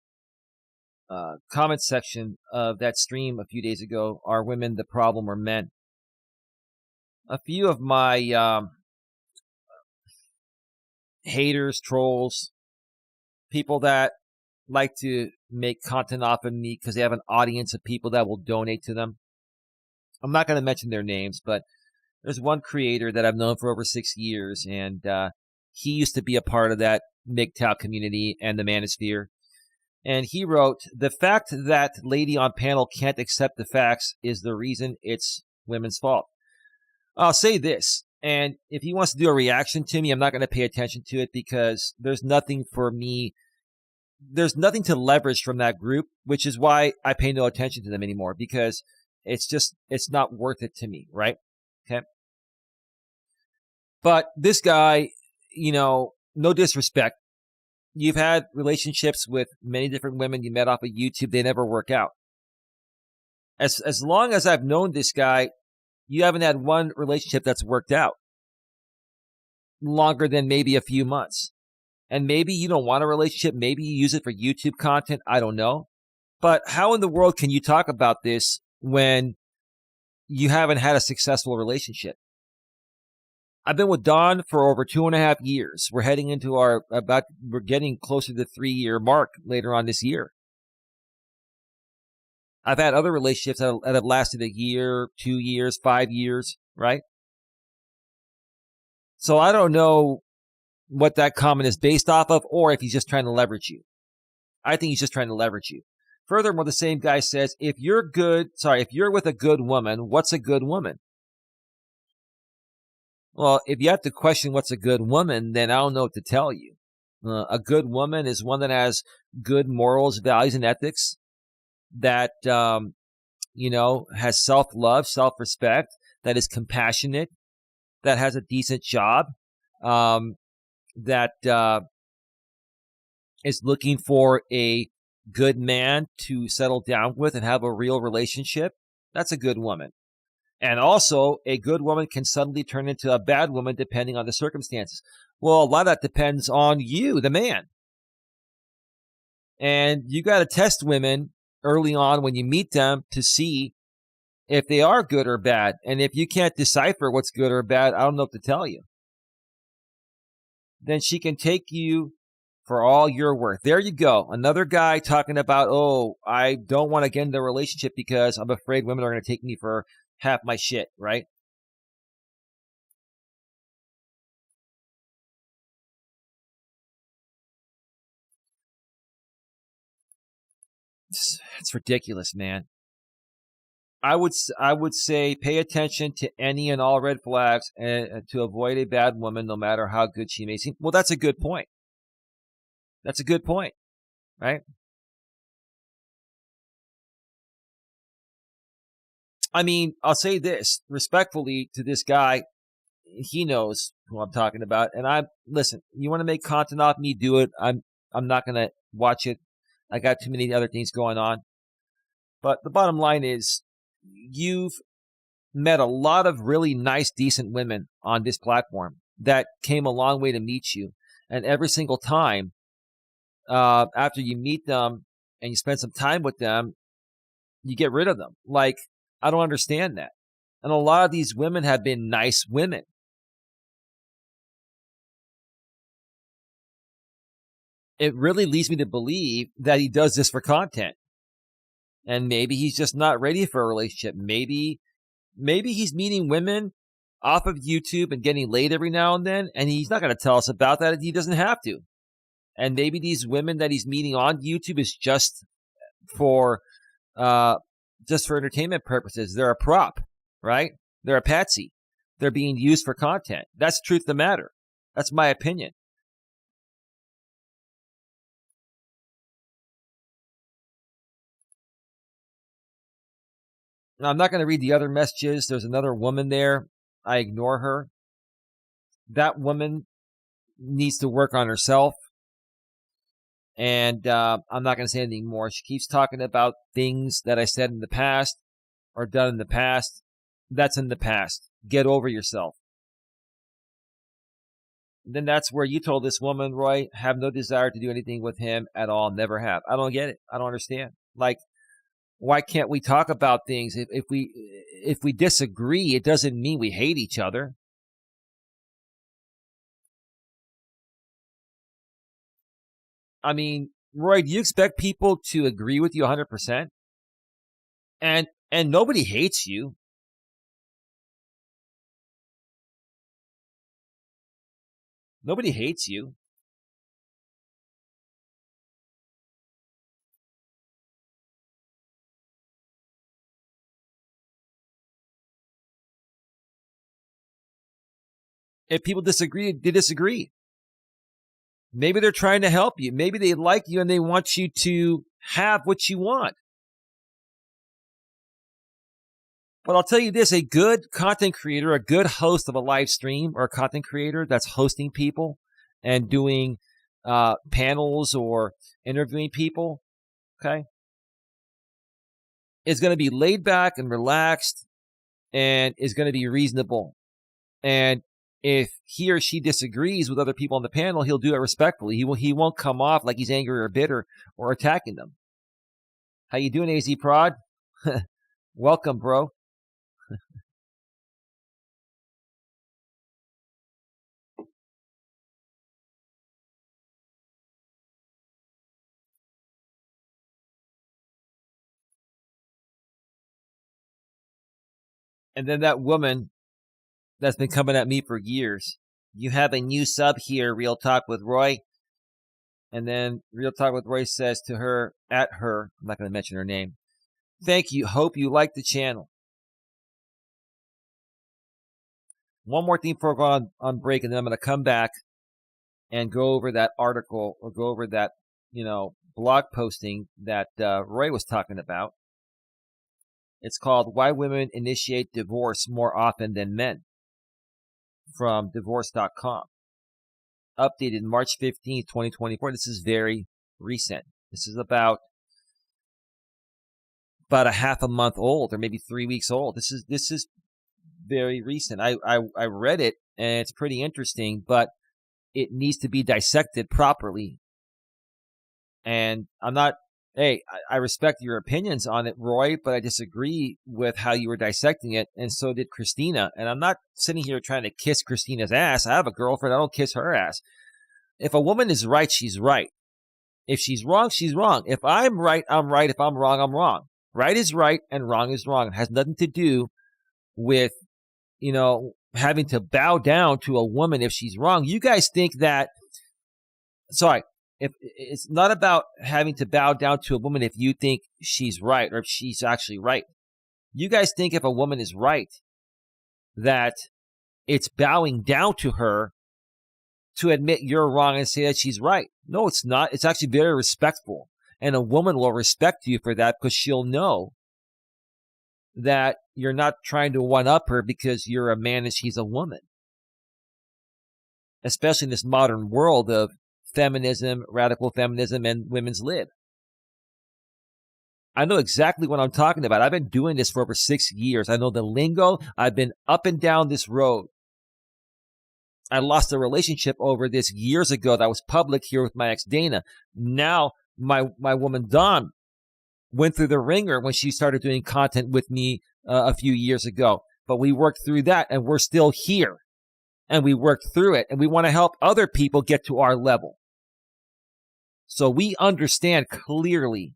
comment section of that stream a few days ago, are women the problem or men? A few of my haters, trolls, people that like to make content off of me because they have an audience of people that will donate to them. I'm not going to mention their names, but there's one creator that I've known for over 6 years, and he used to be a part of that MGTOW community and the manosphere. And he wrote, the fact that lady on panel can't accept the facts is the reason it's women's fault. I'll say this, and if he wants to do a reaction to me, I'm not going to pay attention to it because there's nothing for me. There's nothing to leverage from that group, which is why I pay no attention to them anymore, because it's not worth it to me, right? Okay. But this guy, no disrespect. You've had relationships with many different women you met off of YouTube. They never work out. As long as I've known this guy, you haven't had one relationship that's worked out longer than maybe a few months. And maybe you don't want a relationship. Maybe you use it for YouTube content. I don't know. But how in the world can you talk about this when you haven't had a successful relationship? I've been with Dawn for over 2.5 years. We're heading into we're getting closer to the 3-year mark later on this year. I've had other relationships that have lasted a year, 2 years, 5 years, right? So I don't know what that comment is based off of, or if he's just trying to leverage you. I think he's just trying to leverage you. Furthermore, the same guy says, if you're with a good woman, what's a good woman? Well, if you have to question what's a good woman, then I don't know what to tell you. A good woman is one that has good morals, values, and ethics, that, has self-love, self-respect, that is compassionate, that has a decent job, that is looking for a good man to settle down with and have a real relationship. That's a good woman. And also, a good woman can suddenly turn into a bad woman depending on the circumstances. Well, a lot of that depends on you, the man. And you got to test women early on when you meet them to see if they are good or bad. And if you can't decipher what's good or bad, I don't know what to tell you. Then she can take you for all you're worth. There you go. Another guy talking about, I don't want to get into a relationship because I'm afraid women are going to take me for half my shit, right? It's ridiculous, man. I would say pay attention to any and all red flags and to avoid a bad woman, no matter how good she may seem. Well, that's a good point. That's a good point, right? I mean, I'll say this respectfully to this guy. He knows who I'm talking about. And listen, you want to make content off me, do it. I'm not going to watch it. I got too many other things going on. But the bottom line is, you've met a lot of really nice, decent women on this platform that came a long way to meet you. And every single time, after you meet them and you spend some time with them, you get rid of them. Like, I don't understand that. And a lot of these women have been nice women. It really leads me to believe that he does this for content. And maybe he's just not ready for a relationship. Maybe he's meeting women off of YouTube and getting laid every now and then, and he's not going to tell us about that. He doesn't have to. And maybe these women that he's meeting on YouTube is just for entertainment purposes. They're a prop, right? They're a patsy. They're being used for content. That's the truth of the matter. That's my opinion. Now, I'm not going to read the other messages. There's another woman there. I ignore her. That woman needs to work on herself. And I'm not going to say anything more. She keeps talking about things that I said in the past or done in the past. That's in the past. Get over yourself. And then that's where you told this woman, Roy, have no desire to do anything with him at all. Never have. I don't get it. I don't understand. Like, why can't we talk about things? If we disagree, it doesn't mean we hate each other. I mean, Roy, do you expect people to agree with you 100%? And nobody hates you. Nobody hates you. If people disagree, they disagree. Maybe they're trying to help you. Maybe they like you and they want you to have what you want. But I'll tell you this, a good content creator, a good host of a live stream, or a content creator that's hosting people and doing panels or interviewing people, okay, is going to be laid back and relaxed and is going to be reasonable. And if he or she disagrees with other people on the panel, he'll do it respectfully. He won't come off like he's angry or bitter or attacking them. How you doing, AZ Prod? Welcome, bro. And then that woman that's been coming at me for years. You have a new sub here, Real Talk with Roy. And then Real Talk with Roy says to her, I'm not going to mention her name. Thank you. Hope you like the channel. One more thing before I go on break, and then I'm going to come back and go over that article or go over that, blog posting that Roy was talking about. It's called Why Women Initiate Divorce More Often Than Men from divorce.com. Updated March 15th, 2024. This is very recent. This is about a half a month old, or maybe 3 weeks old. This is very recent. I read it, and it's pretty interesting, but it needs to be dissected properly. And I respect your opinions on it, Roy, but I disagree with how you were dissecting it, and so did Christina. And I'm not sitting here trying to kiss Christina's ass. I have a girlfriend. I don't kiss her ass. If a woman is right, she's right. If she's wrong, she's wrong. If I'm right, I'm right. If I'm wrong, I'm wrong. Right is right and wrong is wrong. It has nothing to do with, having to bow down to a woman if she's wrong. You guys think that, if it's not about having to bow down to a woman if you think she's right or if she's actually right. You guys think if a woman is right, that it's bowing down to her to admit you're wrong and say that she's right. No, it's not. It's actually very respectful. And a woman will respect you for that because she'll know that you're not trying to one-up her because you're a man and she's a woman. Especially in this modern world of feminism, radical feminism, and women's lib. I know exactly what I'm talking about. I've been doing this for over 6 years. I know the lingo. I've been up and down this road. I lost a relationship over this years ago that was public here with my ex Dana. Now, my woman Dawn went through the ringer when she started doing content with me a few years ago. But we worked through that, and we're still here. And we worked through it, and we want to help other people get to our level. So we understand clearly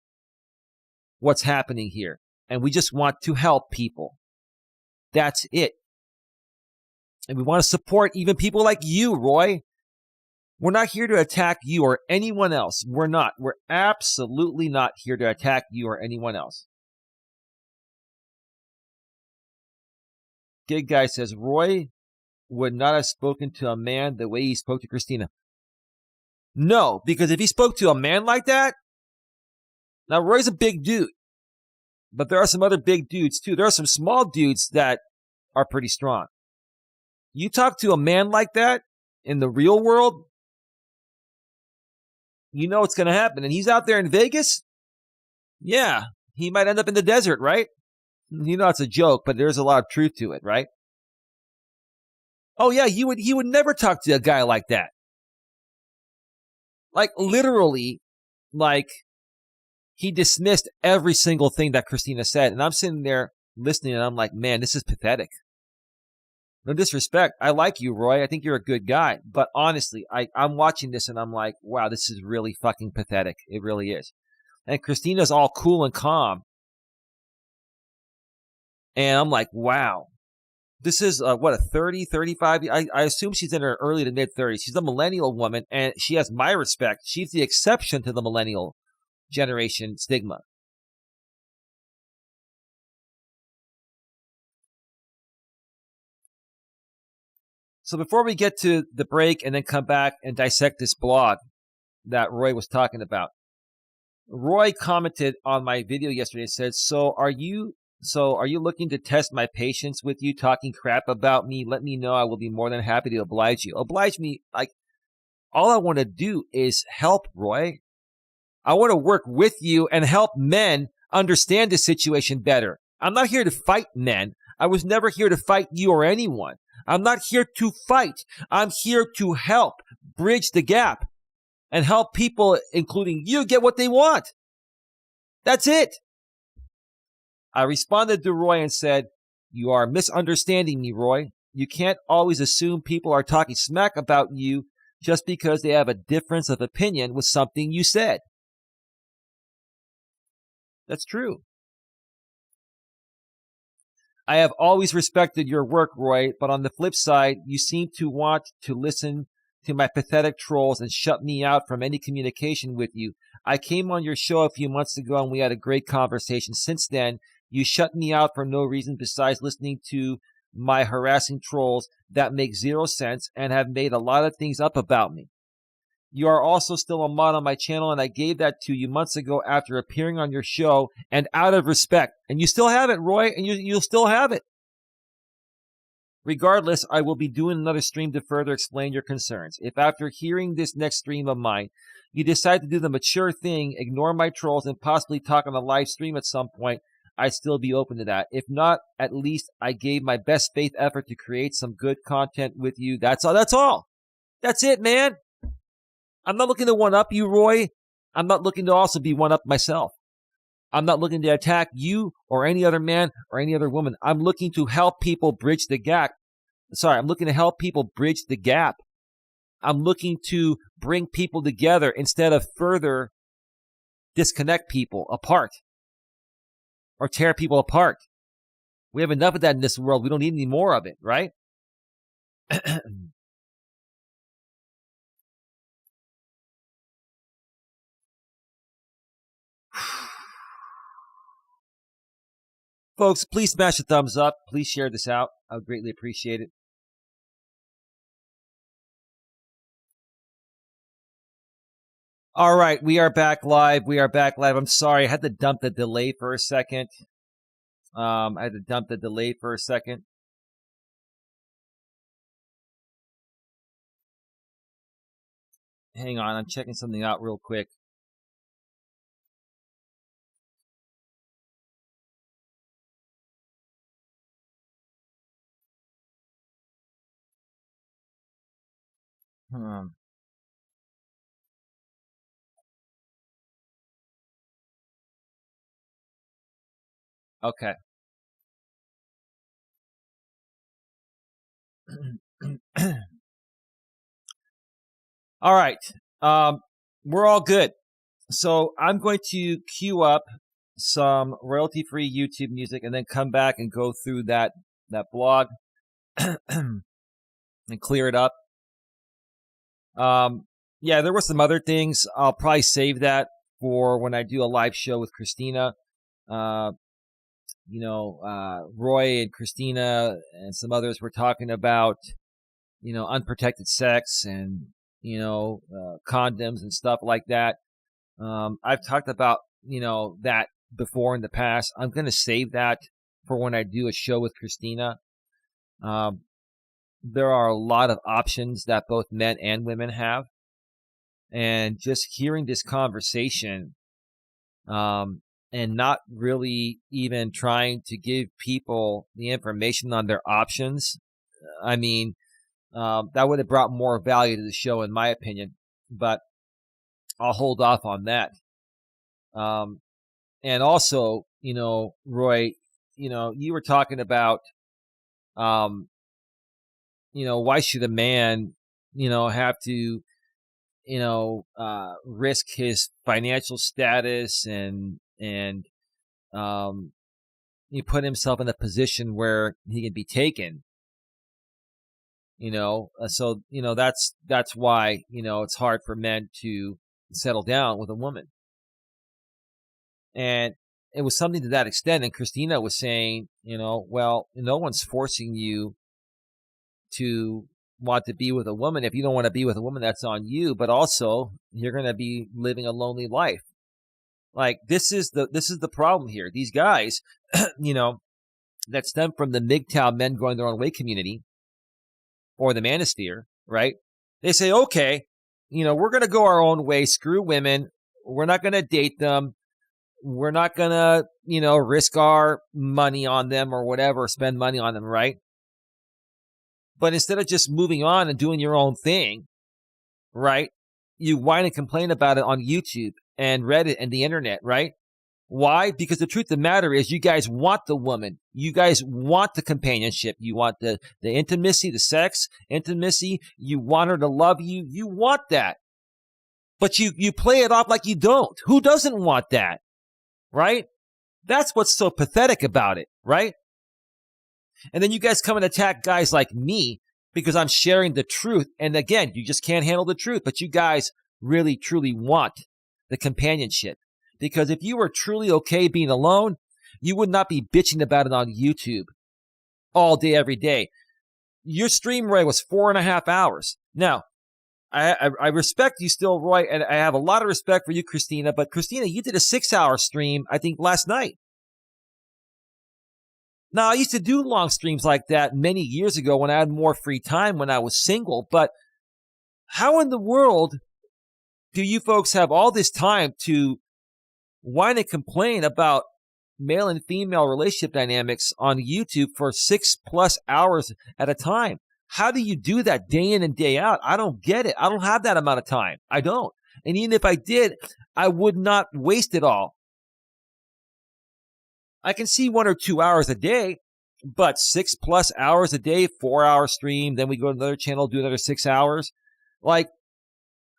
what's happening here, and we just want to help people. That's it. And we want to support even people like you, Roy. We're not here to attack you or anyone else. We're not. We're absolutely not here to attack you or anyone else. Gig Guy says, Roy would not have spoken to a man the way he spoke to Christina. No, because if he spoke to a man like that, now Roy's a big dude, but there are some other big dudes too. There are some small dudes that are pretty strong. You talk to a man like that in the real world, you know what's going to happen. And he's out there in Vegas. Yeah, he might end up in the desert, right? You know, it's a joke, but there's a lot of truth to it, right? Oh yeah, he would never talk to a guy like that. Like literally, like he dismissed every single thing that Christina said. And I'm sitting there listening and I'm like, man, this is pathetic. No disrespect. I like you, Roy. I think you're a good guy. But honestly, I'm watching this and I'm like, wow, this is really fucking pathetic. It really is. And Christina's all cool and calm. And I'm like, wow. This is, a 30, 35? I assume she's in her early to mid-30s. She's a millennial woman, and she has my respect. She's the exception to the millennial generation stigma. So before we get to the break and then come back and dissect this blog that Roy was talking about, Roy commented on my video yesterday and said, So are you looking to test my patience with you talking crap about me? Let me know. I will be more than happy to oblige you. Oblige me. Like, all I want to do is help, Roy. I want to work with you and help men understand the situation better. I'm not here to fight men. I was never here to fight you or anyone. I'm not here to fight. I'm here to help bridge the gap and help people, including you, get what they want. That's it. I responded to Roy and said, "You are misunderstanding me, Roy. You can't always assume people are talking smack about you just because they have a difference of opinion with something you said." That's true. "I have always respected your work, Roy, but on the flip side, you seem to want to listen to my pathetic trolls and shut me out from any communication with you. I came on your show a few months ago and we had a great conversation. Since then, you shut me out for no reason besides listening to my harassing trolls that make zero sense and have made a lot of things up about me. You are also still a mod on my channel, and I gave that to you months ago after appearing on your show and out of respect. And you still have it, Roy, and you'll still have it. Regardless, I will be doing another stream to further explain your concerns. If after hearing this next stream of mine, you decide to do the mature thing, ignore my trolls, and possibly talk on a live stream at some point, I'd still be open to that. If not, at least I gave my best faith effort to create some good content with you. That's all. That's all. That's it, man. I'm not looking to one-up you, Roy. I'm not looking to also be one-up myself. I'm not looking to attack you or any other man or any other woman. I'm looking to help people bridge the gap. I'm looking to help people bridge the gap. I'm looking to bring people together instead of further disconnect people apart or tear people apart. We have enough of that in this world. We don't need any more of it, right? Folks, please smash a thumbs up. Please share this out. I would greatly appreciate it. All right, we are back live. I'm sorry, I had to dump the delay for a second. Hang on, I'm checking something out real quick. Okay. All right. We're all good. So I'm going to queue up some royalty-free YouTube music and then come back and go through that blog and clear it up. Yeah, there were some other things. I'll probably save that for when I do a live show with Christina. Roy and Christina and some others were talking about, unprotected sex and, condoms and stuff like that. I've talked about, that before in the past. I'm going to save that for when I do a show with Christina. There are a lot of options that both men and women have. And just hearing this conversation, and not really even trying to give people the information on their options, I mean, that would have brought more value to the show, in my opinion. But I'll hold off on that. And also, Roy, you were talking about, why should a man, have to, risk his financial status and he put himself in a position where he can be taken. So that's why it's hard for men to settle down with a woman. And it was something to that extent. And Christina was saying, well, no one's forcing you to want to be with a woman. If you don't want to be with a woman, that's on you. But also, you're going to be living a lonely life. Like, this is the problem here. These guys, that stem from the MGTOW men going their own way community or the manosphere, right? They say, okay, we're going to go our own way. Screw women. We're not going to date them. We're not going to, risk our money on them or whatever, spend money on them, right? But instead of just moving on and doing your own thing, right, you whine and complain about it on YouTube and Reddit and the internet, right? Why? Because the truth of the matter is you guys want the woman. You guys want the companionship. You want the intimacy, the sex, intimacy. You want her to love you. You want that. But you play it off like you don't. Who doesn't want that? Right? That's what's so pathetic about it, right? And then you guys come and attack guys like me because I'm sharing the truth. And again, you just can't handle the truth. But you guys really, truly want the companionship. Because if you were truly okay being alone, you would not be bitching about it on YouTube all day, every day. Your stream, Roy, was 4.5 hours. Now, I respect you still, Roy, and I have a lot of respect for you, Christina. But Christina, you did a 6-hour stream, I think, last night. Now, I used to do long streams like that many years ago when I had more free time when I was single. But how in the world do you folks have all this time to whine and complain about male and female relationship dynamics on YouTube for 6+ hours at a time? How do you do that day in and day out? I don't get it. I don't have that amount of time. I don't. And even if I did, I would not waste it all. I can see 1 or 2 hours a day, but 6+ hours a day, 4-hour stream, then we go to another channel, do another 6 hours. Like,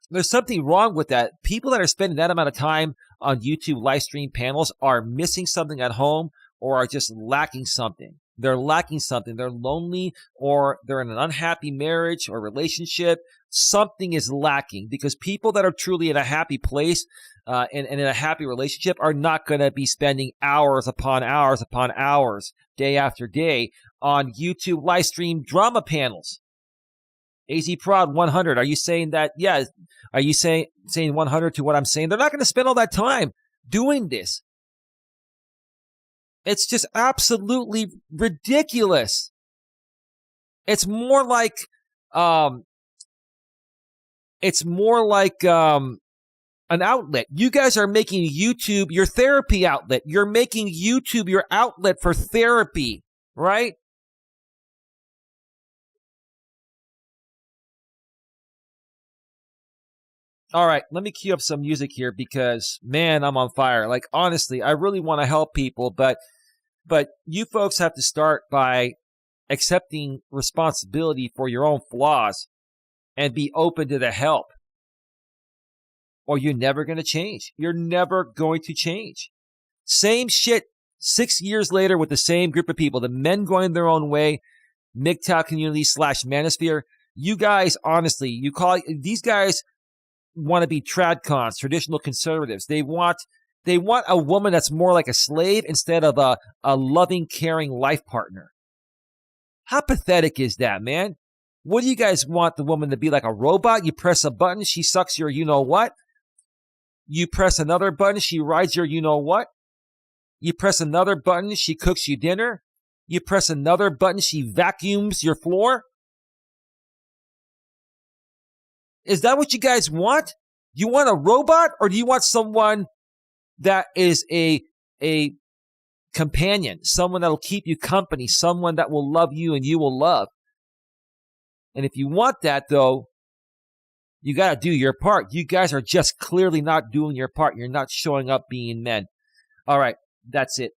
there's something wrong with that. People that are spending that amount of time on YouTube live stream panels are missing something at home or are just lacking something. They're lacking something. They're lonely or they're in an unhappy marriage or relationship. Something is lacking because people that are truly in a happy place and in a happy relationship are not going to be spending hours upon hours upon hours, day after day on YouTube live stream drama panels. AZ Prod 100, are you saying that? Yeah. Are you saying 100 to what I'm saying? They're not going to spend all that time doing this. It's just absolutely ridiculous. It's more like an outlet. You guys are making YouTube your therapy outlet. You're making YouTube your outlet for therapy, right? All right, let me cue up some music here because, man, I'm on fire. Like, honestly, I really want to help people, but you folks have to start by accepting responsibility for your own flaws and be open to the help. Or you're never going to change. You're never going to change. Same shit 6 years later with the same group of people. The men going their own way, MGTOW community / manosphere. You guys, honestly, these guys want to be tradcons, traditional conservatives. They want a woman that's more like a slave instead of a loving, caring life partner. How pathetic is that, man? What do you guys want the woman to be, like a robot? You press a button, she sucks your you-know-what. You press another button, she rides your you-know-what. You press another button, she cooks you dinner. You press another button, she vacuums your floor. Is that what you guys want? You want a robot, or do you want someone that is a companion, someone that will keep you company, someone that will love you and you will love? And if you want that, though, you got to do your part. You guys are just clearly not doing your part. You're not showing up being men. All right, that's it.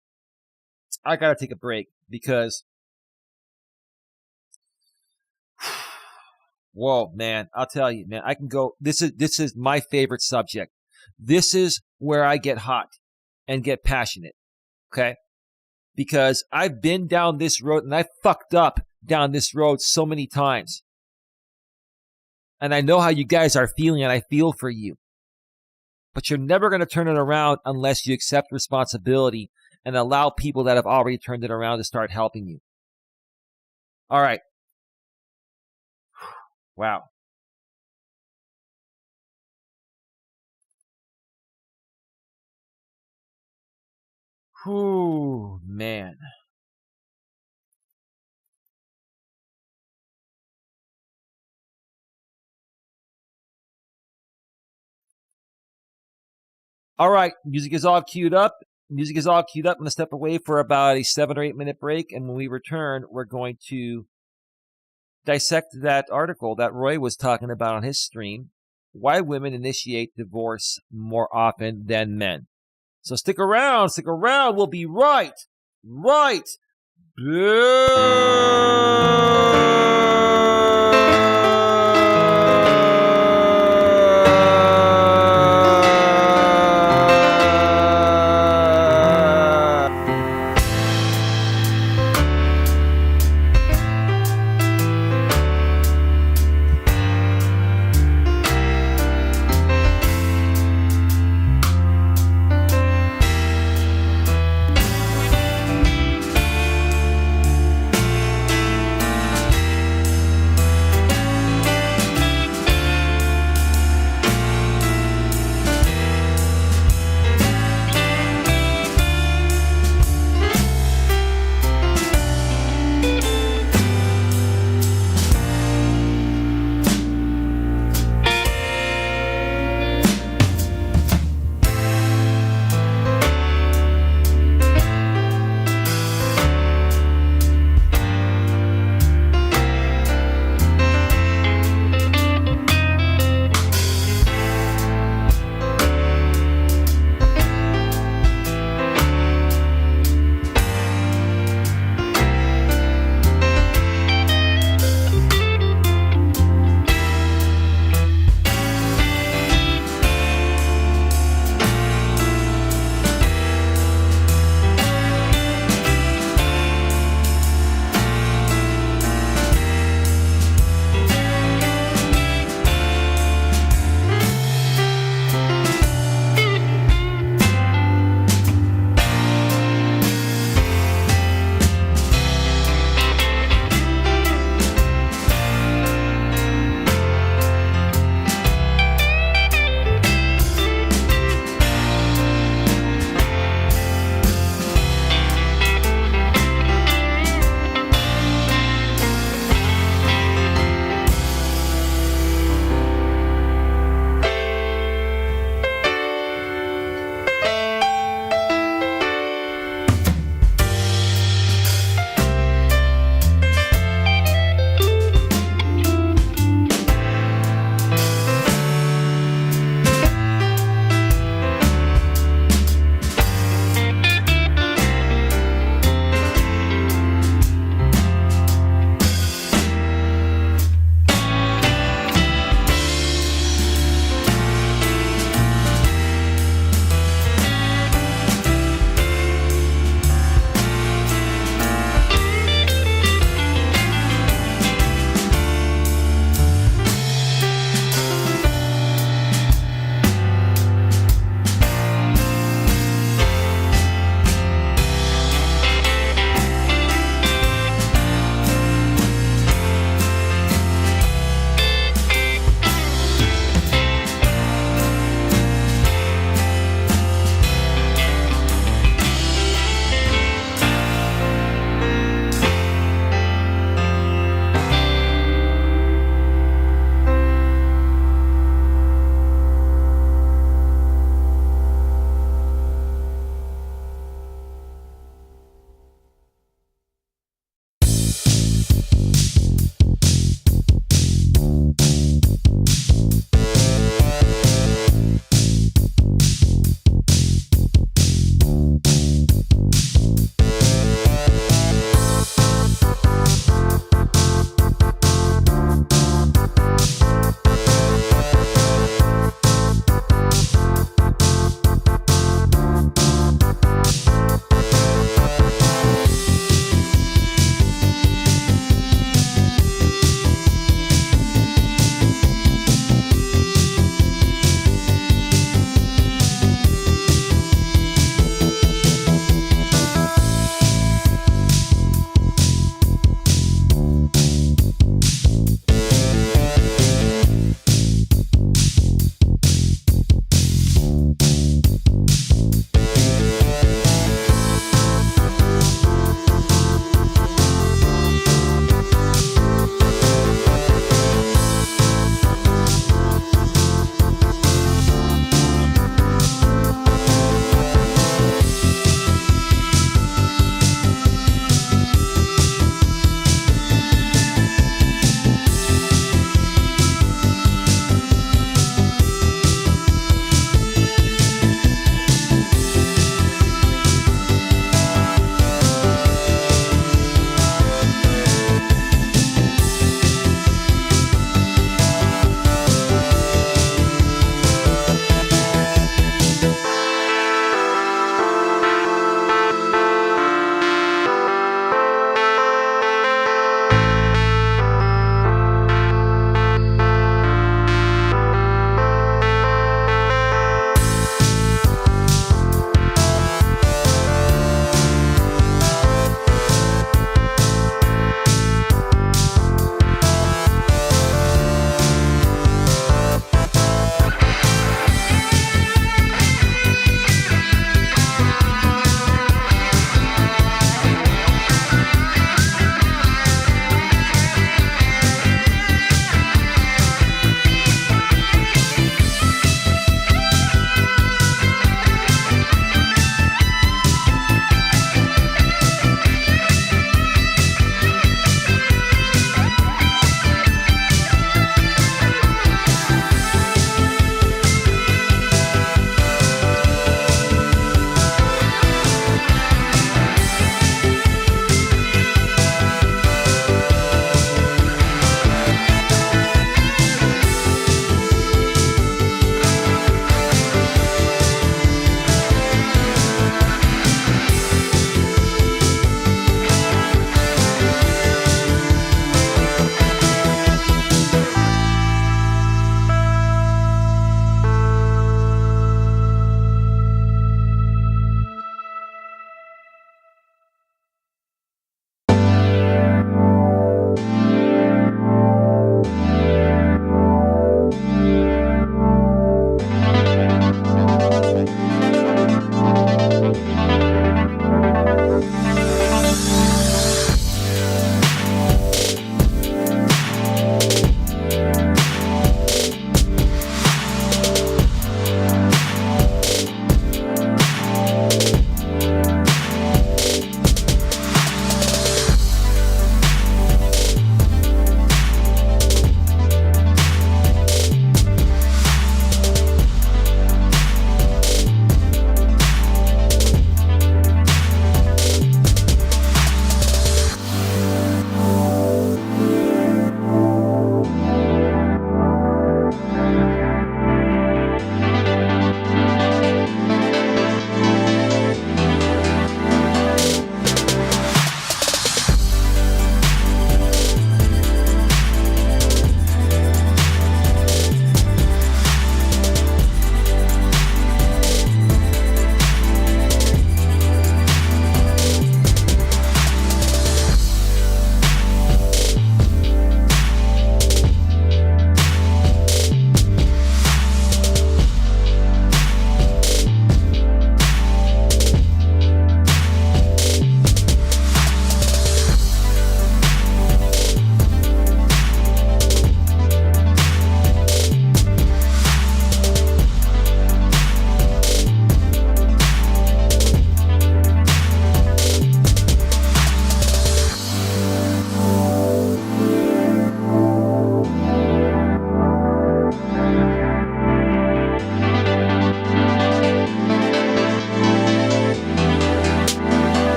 I got to take a break because, whoa, man, I'll tell you, man, I can go. This is my favorite subject. This is where I get hot and get passionate, okay? Because I've been down this road and I fucked up down this road so many times. And I know how you guys are feeling and I feel for you. But you're never going to turn it around unless you accept responsibility and allow people that have already turned it around to start helping you. All right. Wow. Whew, man. All right, music is all queued up. I'm going to step away for about a 7 or 8 minute break. And when we return, we're going to dissect that article that Roy was talking about on his stream. Why women initiate divorce more often than men. So stick around. We'll be right back.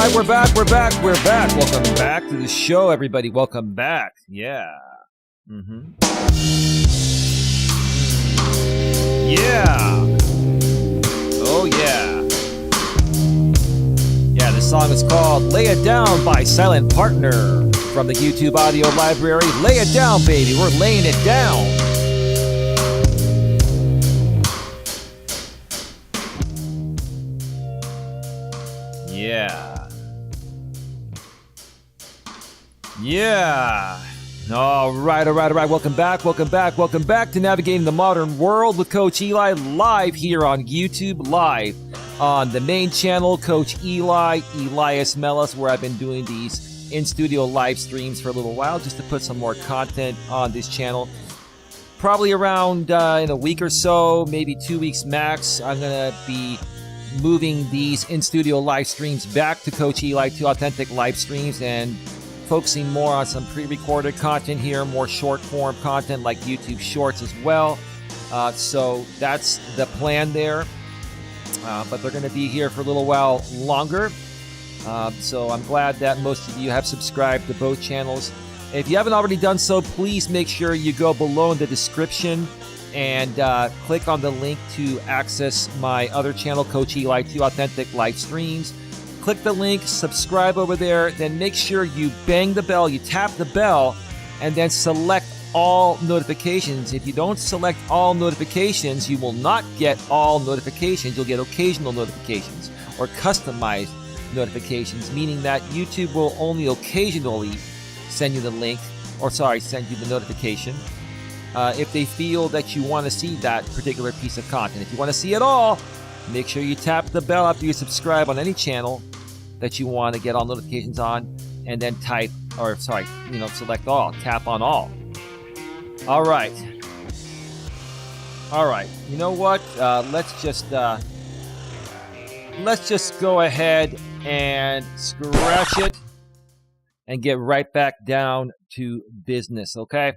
right, we're back. Welcome back to the show, everybody. Welcome back. Yeah. Yeah. Oh, yeah. Yeah, this song is called Lay It Down by Silent Partner from the YouTube audio library. Lay it down, baby. We're laying it down. Yeah. Yeah. All right. Welcome back to Navigating the Modern World with Coach Eli, live here on YouTube, live on the main channel, Coach Eli, Elias, Melas, where I've been doing these in-studio live streams for a little while just to put some more content on this channel. Probably around in a week or so, maybe 2 weeks max, I'm going to be moving these in-studio live streams back to Coach Eli, to authentic live streams, and focusing more on some pre-recorded content here, more short-form content like YouTube Shorts as well. So that's the plan there. But they're going to be here for a little while longer. So I'm glad that most of you have subscribed to both channels. If you haven't already done so, please make sure you go below in the description and click on the link to access my other channel, Coach Eli, 2 Authentic Live Streams. Click the link, subscribe over there, then make sure you bang the bell, you tap the bell, and then select all notifications. If you don't select all notifications, you will not get all notifications. You'll get occasional notifications or customized notifications, meaning that YouTube will only occasionally send you the link, send you the notification if they feel that you want to see that particular piece of content. If you want to see it all, make sure you tap the bell after you subscribe on any channel that you want to get all notifications on, and then select all, tap on all. All right. You know what? Let's just go ahead and scratch it and get right back down to business, okay?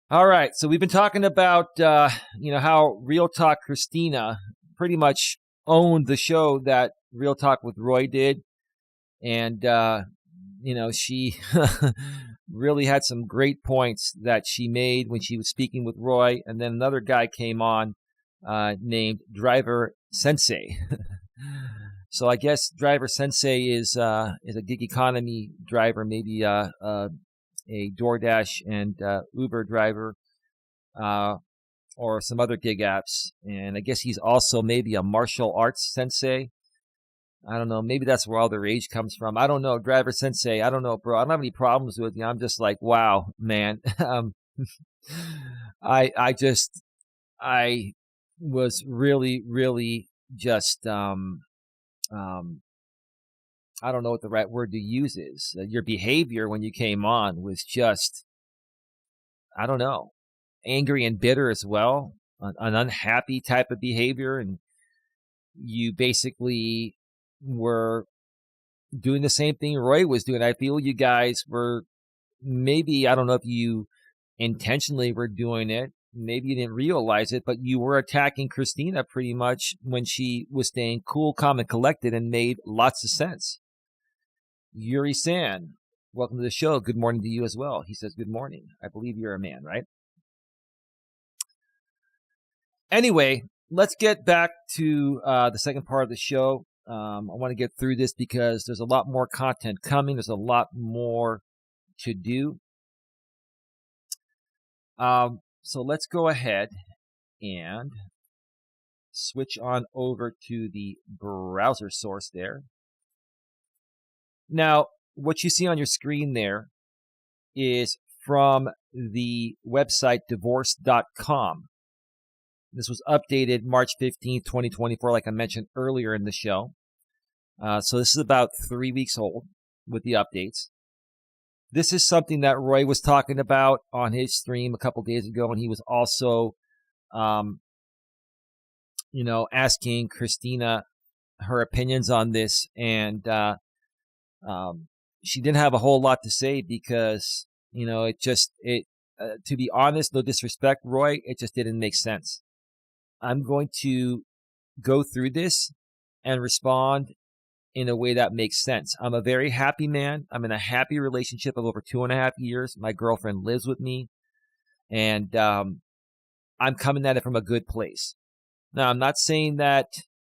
All right. So we've been talking about how Real Talk Christina pretty much owned the show that Real Talk with Roy did, and she really had some great points that she made when she was speaking with Roy. And then another guy came on named Driver Sensei. So I guess Driver Sensei is a gig economy driver, maybe a DoorDash and Uber driver, or some other gig apps. And I guess he's also maybe a martial arts sensei. I don't know. Maybe that's where all their age comes from. I don't know. Driver Sensei. I don't know, bro. I don't have any problems with you. I'm just like, wow, man. I was really, really just, I don't know what the right word to use is. Your behavior when you came on was just, I don't know, angry and bitter as well. An unhappy type of behavior. And you basically were doing the same thing Roy was doing. I feel you guys were maybe, I don't know if you intentionally were doing it. Maybe you didn't realize it, but you were attacking Christina pretty much when she was staying cool, calm, and collected and made lots of sense. Yuri-san, welcome to the show. Good morning to you as well. He says good morning. I believe you're a man, right? Anyway, let's get back to the second part of the show. I want to get through this because there's a lot more content coming. There's a lot more to do. So let's go ahead and switch on over to the browser source there. Now, what you see on your screen there is from the website divorce.com. This was updated March 15th, 2024, like I mentioned earlier in the show. So this is about 3 weeks old with the updates. This is something that Roy was talking about on his stream a couple days ago, and he was also, asking Christina her opinions on this, and she didn't have a whole lot to say because, to be honest, no disrespect, Roy, it just didn't make sense. I'm going to go through this and respond in a way that makes sense. I'm a very happy man. I'm in a happy relationship of over 2.5 years. My girlfriend lives with me, and I'm coming at it from a good place. Now, I'm not saying that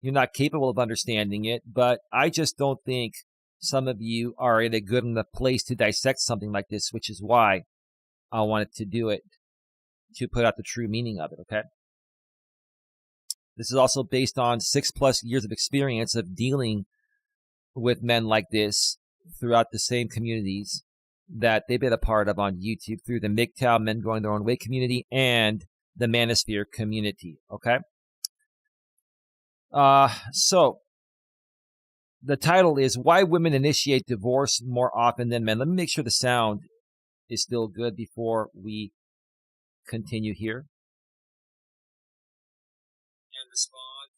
you're not capable of understanding it, but I just don't think some of you are in a good enough place to dissect something like this, which is why I wanted to do it, to put out the true meaning of it, okay? This is also based on 6+ years of experience of dealing with men like this throughout the same communities that they've been a part of on YouTube through the MGTOW Men Going Their Own Way community and the Manosphere community, okay? So the title is Why Women Initiate Divorce More Often Than Men. Let me make sure the sound is still good before we continue here. And respond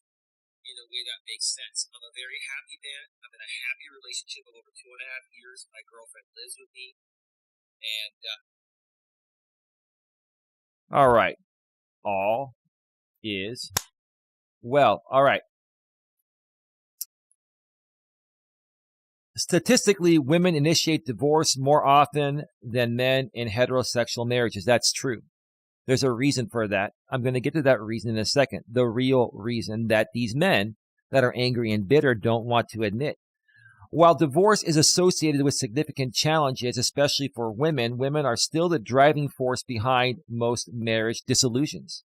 in a way that makes sense. I'm a very happy man. I'm in a happy relationship of over 2.5 years. My girlfriend lives with me. And, all right. All is well. All right. Statistically, women initiate divorce more often than men in heterosexual marriages. That's true. There's a reason for that. I'm going to get to that reason in a second. The real reason that these men that are angry and bitter don't want to admit. While divorce is associated with significant challenges, especially for women, women are still the driving force behind most marriage dissolutions.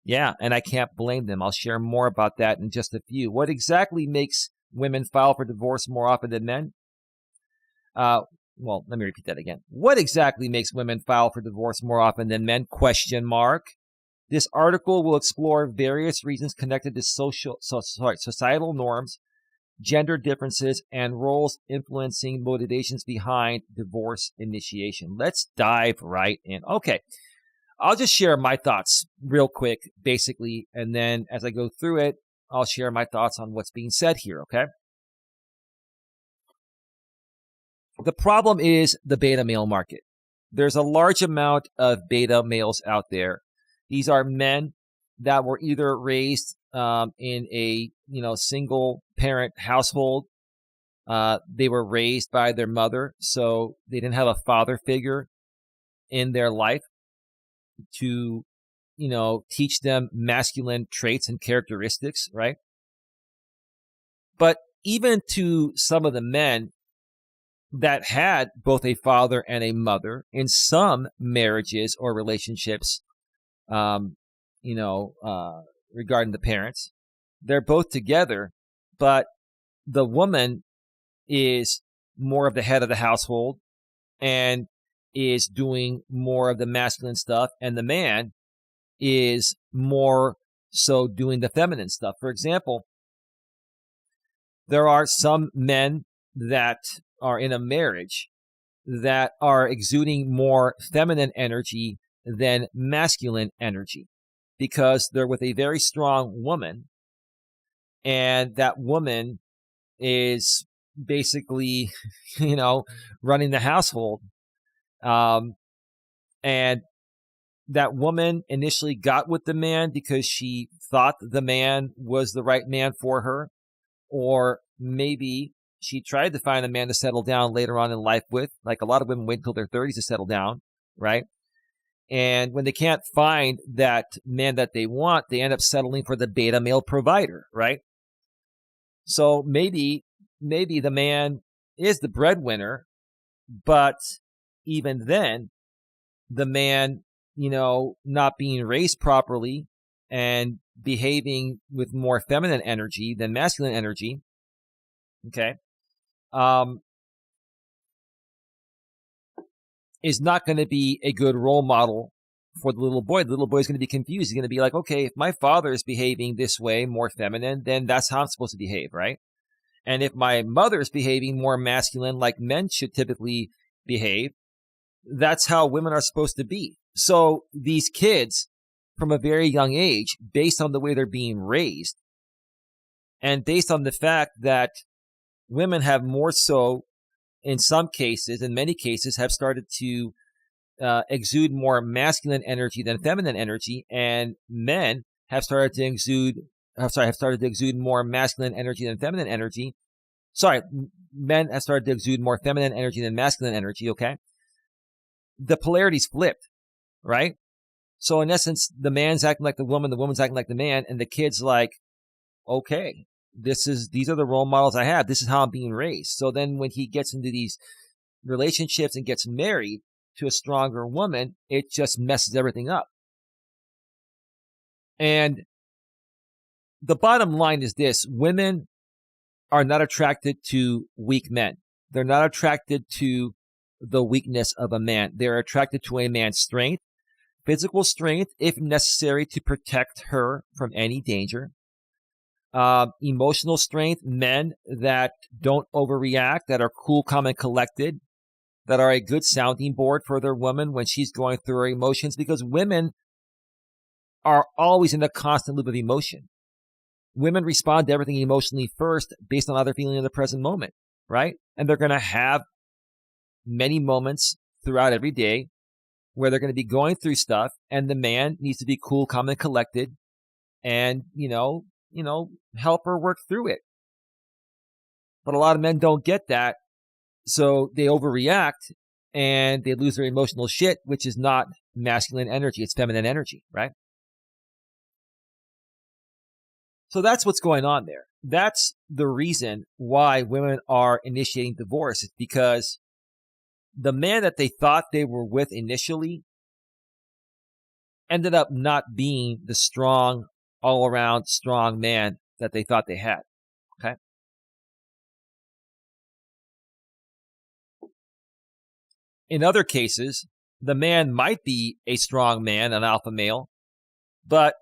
Yeah, and I can't blame them. I'll share more about that in just a few. What exactly makes women file for divorce more often than men? Well, let me repeat that again. What exactly makes women file for divorce more often than men? ? This article will explore various reasons connected to societal norms, gender differences, and roles influencing motivations behind divorce initiation. Let's dive right in. Okay. I'll just share my thoughts real quick, basically, and then as I go through it, I'll share my thoughts on what's being said here, okay? The problem is the beta male market. There's a large amount of beta males out there. These are men that were either raised in a single parent household. They were raised by their mother, so they didn't have a father figure in their life to teach them masculine traits and characteristics, right? But even to some of the men that had both a father and a mother in some marriages or relationships, regarding the parents, they're both together, but the woman is more of the head of the household and is doing more of the masculine stuff, and the man is more so doing the feminine stuff. For example, there are some men that are in a marriage that are exuding more feminine energy than masculine energy because they're with a very strong woman, and that woman is basically, running the household. And that woman initially got with the man because she thought the man was the right man for her, or maybe she tried to find a man to settle down later on in life with. Like a lot of women wait until their 30s to settle down, right? And when they can't find that man that they want, they end up settling for the beta male provider, right? So maybe the man is the breadwinner, but even then, the man, not being raised properly and behaving with more feminine energy than masculine energy, okay, is not going to be a good role model for the little boy. The little boy is going to be confused. He's going to be like, okay, if my father is behaving this way, more feminine, then that's how I'm supposed to behave, right? And if my mother is behaving more masculine, like men should typically behave, that's how women are supposed to be. So these kids, from a very young age, based on the way they're being raised, and based on the fact that women have more so, in some cases, in many cases, have started to exude more masculine energy than feminine energy, and men have started to exude have started to exude more masculine energy than feminine energy. Sorry, men have started to exude more feminine energy than masculine energy, okay? The polarity's flipped, right? So in essence, the man's acting like the woman's acting like the man, and the kid's like, okay, these are the role models I have. This is how I'm being raised. So then when he gets into these relationships and gets married to a stronger woman, it just messes everything up. And the bottom line is this: women are not attracted to weak men. They're not attracted to the weakness of a man. They're attracted to a man's strength, physical strength, if necessary, to protect her from any danger. Emotional strength, men that don't overreact, that are cool, calm, and collected, that are a good sounding board for their woman when she's going through her emotions, because women are always in a constant loop of emotion. Women respond to everything emotionally first based on how they're feeling in the present moment, right? And they're going to have many moments throughout every day where they're going to be going through stuff, and the man needs to be cool, calm, and collected, and, help her work through it. But a lot of men don't get that, so they overreact, and they lose their emotional shit, which is not masculine energy, it's feminine energy, right? So that's what's going on there. That's the reason why women are initiating divorce, is because the man that they thought they were with initially ended up not being the strong, all-around strong man that they thought they had. Okay? In other cases, the man might be a strong man, an alpha male, but,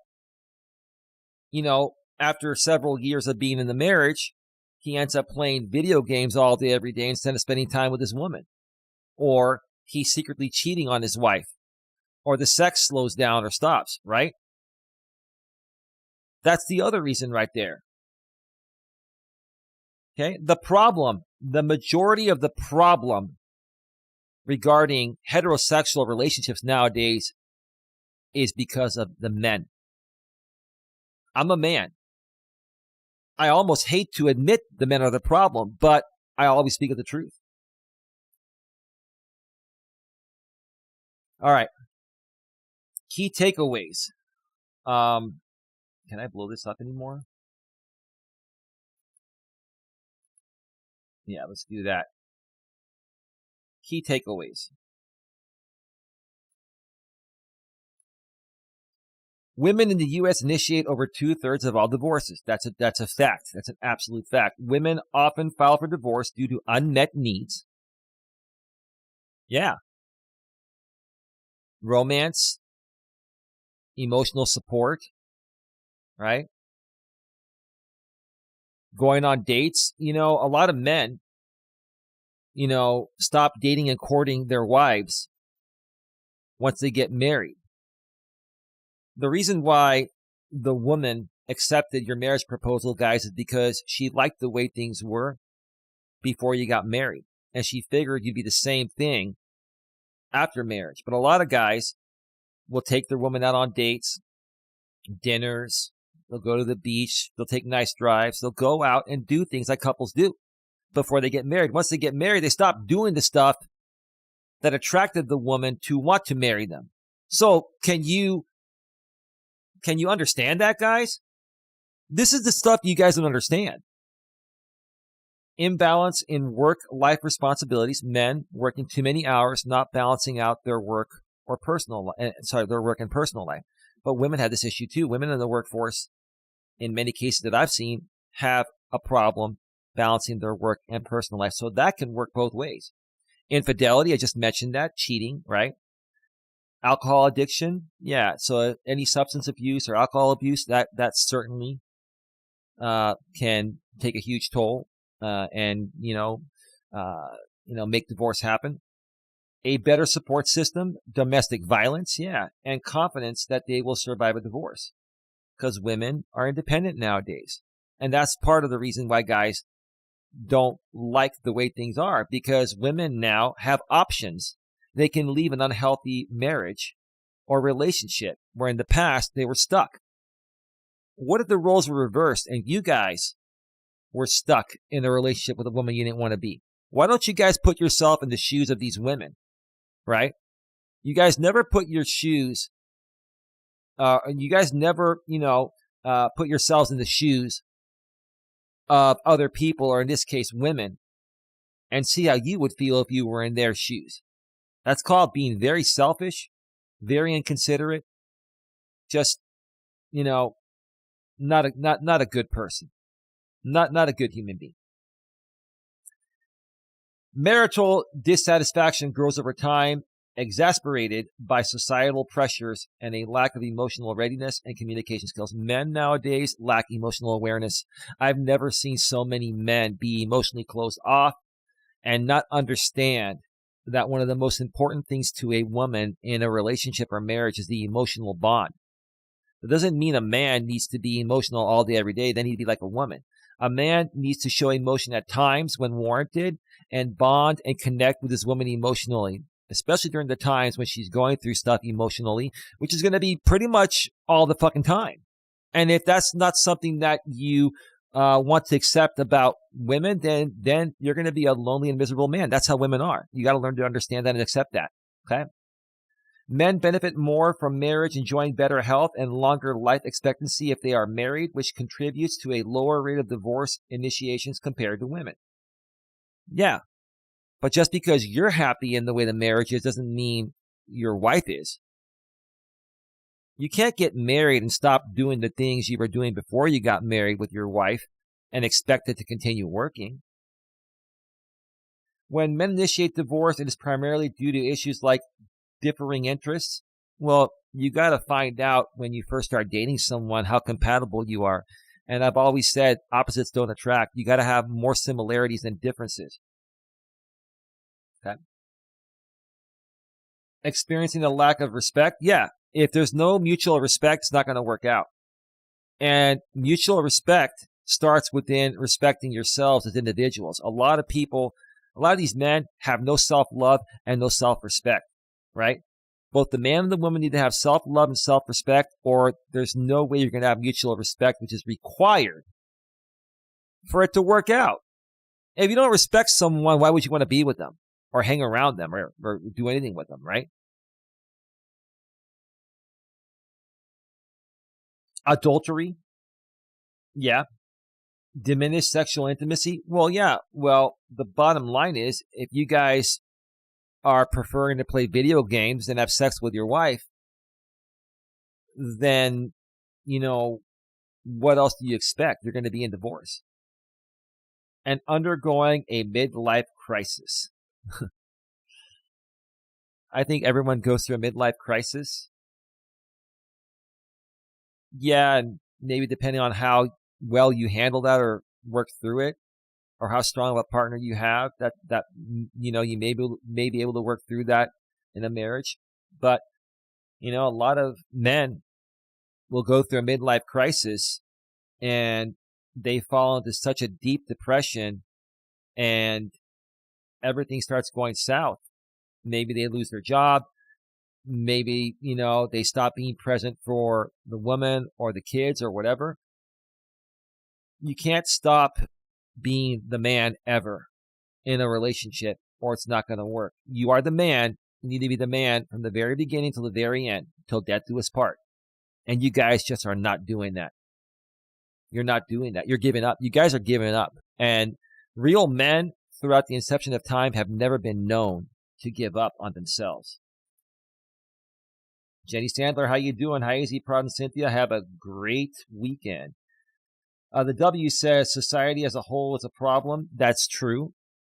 after several years of being in the marriage, he ends up playing video games all day, every day, instead of spending time with his woman. Or he's secretly cheating on his wife, or the sex slows down or stops, right? That's the other reason right there. Okay? The majority of the problem regarding heterosexual relationships nowadays is because of the men. I'm a man. I almost hate to admit the men are the problem, but I always speak of the truth. All right. Key takeaways. Can I blow this up anymore? Yeah, let's do that. Key takeaways. Women in the U.S. initiate over 2/3 of all divorces. That's a fact. That's an absolute fact. Women often file for divorce due to unmet needs. Yeah. Romance, emotional support, right? Going on dates. A lot of men, stop dating and courting their wives once they get married. The reason why the woman accepted your marriage proposal, guys, is because she liked the way things were before you got married. And she figured you'd be the same thing after marriage. But a lot of guys will take their woman out on dates, dinners, they'll go to the beach, they'll take nice drives, they'll go out and do things like couples do before they get married. Once they get married, they stop doing the stuff that attracted the woman to want to marry them. So can you understand that, guys? This is the stuff you guys don't understand. Imbalance in work-life responsibilities. Men working too many hours, not balancing out their work or their work and personal life. But women have this issue too. Women in the workforce, in many cases that I've seen, have a problem balancing their work and personal life. So that can work both ways. Infidelity, I just mentioned that. Cheating, right? Alcohol addiction, yeah. So any substance abuse or alcohol abuse, that certainly can take a huge toll and make divorce happen. A better support system, domestic violence, yeah, and confidence that they will survive a divorce, because women are independent nowadays, and that's part of the reason why guys don't like the way things are, because women now have options. They can leave an unhealthy marriage or relationship where in the past they were stuck. What if the roles were reversed and you guys were stuck in a relationship with a woman you didn't want to be? Why don't you guys put yourself in the shoes of these women, right? You guys never put your shoes, you guys never, put yourselves in the shoes of other people, or in this case, women, and see how you would feel if you were in their shoes. That's called being very selfish, very inconsiderate, just, not a good person, not a good human being. Marital dissatisfaction grows over time, exasperated by societal pressures and a lack of emotional readiness and communication skills. Men nowadays lack emotional awareness. I've never seen so many men be emotionally closed off and not understand that one of the most important things to a woman in a relationship or marriage is the emotional bond. It doesn't mean a man needs to be emotional all day, every day. Then he'd be like a woman. A man needs to show emotion at times when warranted and bond and connect with his woman emotionally, especially during the times when she's going through stuff emotionally, which is going to be pretty much all the fucking time. And if that's not something that you want to accept about women, then you're going to be a lonely and miserable man. That's how women are. You got to learn to understand that and accept that. Okay. Men benefit more from marriage, enjoying better health and longer life expectancy if they are married, which contributes to a lower rate of divorce initiations compared to women. Yeah. But just because you're happy in the way the marriage is doesn't mean your wife is. You can't get married and stop doing the things you were doing before you got married with your wife and expect it to continue working. When men initiate divorce, it is primarily due to issues like differing interests. Well, you got to find out when you first start dating someone how compatible you are. And I've always said opposites don't attract. You got to have more similarities than differences. Okay. Experiencing a lack of respect. Yeah. If there's no mutual respect, it's not going to work out. And mutual respect starts within respecting yourselves as individuals. A lot of these men have no self-love and no self-respect, right? Both the man and the woman need to have self-love and self-respect, or there's no way you're going to have mutual respect, which is required for it to work out. If you don't respect someone, why would you want to be with them or hang around them or do anything with them, right? Adultery. Yeah. Diminished sexual intimacy. Well, yeah. Well, the bottom line is if you guys are preferring to play video games and have sex with your wife, then, what else do you expect? You're going to be in divorce. And undergoing a midlife crisis. I think everyone goes through a midlife crisis. Yeah, and maybe depending on how well you handle that or work through it, or how strong of a partner you have, that you may be able to work through that in a marriage. But a lot of men will go through a midlife crisis and they fall into such a deep depression and everything starts going south. Maybe they lose their job. Maybe, they stop being present for the woman or the kids or whatever. You can't stop being the man ever in a relationship or it's not going to work. You are the man. You need to be the man from the very beginning till the very end, till death do us part. And you guys just are not doing that. You're not doing that. You're giving up. You guys are giving up. And real men throughout the inception of time have never been known to give up on themselves. Jenny Sandler, how you doing? Hi, Easy Prod and Cynthia. Have a great weekend. The W says society as a whole is a problem. That's true.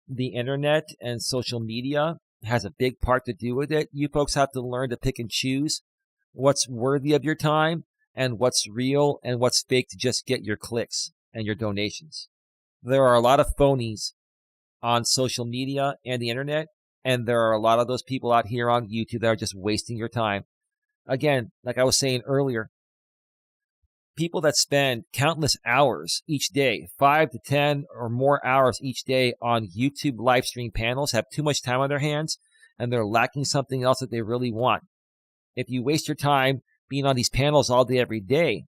The internet and social media has a big part to do with it. You folks have to learn to pick and choose what's worthy of your time and what's real and what's fake to just get your clicks and your donations. There are a lot of phonies on social media and the internet, and there are a lot of those people out here on YouTube that are just wasting your time. Again, like I was saying earlier, people that spend countless hours each day, 5 to 10 or more hours each day on YouTube live stream panels have too much time on their hands and they're lacking something else that they really want. If you waste your time being on these panels all day, every day,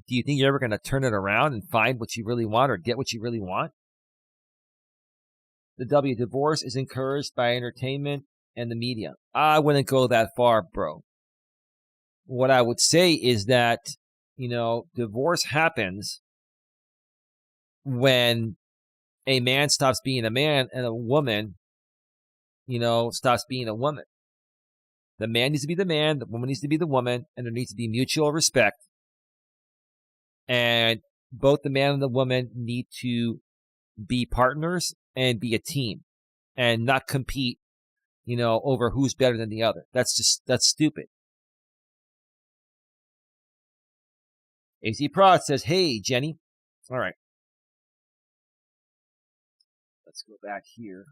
Do you think you're ever going to turn it around and find what you really want or get what you really want? The divorce is encouraged by entertainment and the media. I wouldn't go that far, bro. What I would say is that, divorce happens when a man stops being a man and a woman, stops being a woman. The man needs to be the man, the woman needs to be the woman, and there needs to be mutual respect. And both the man and the woman need to be partners and be a team and not compete, over who's better than the other. That's stupid. AC Prod says, hey, Jenny. All right. Let's go back here.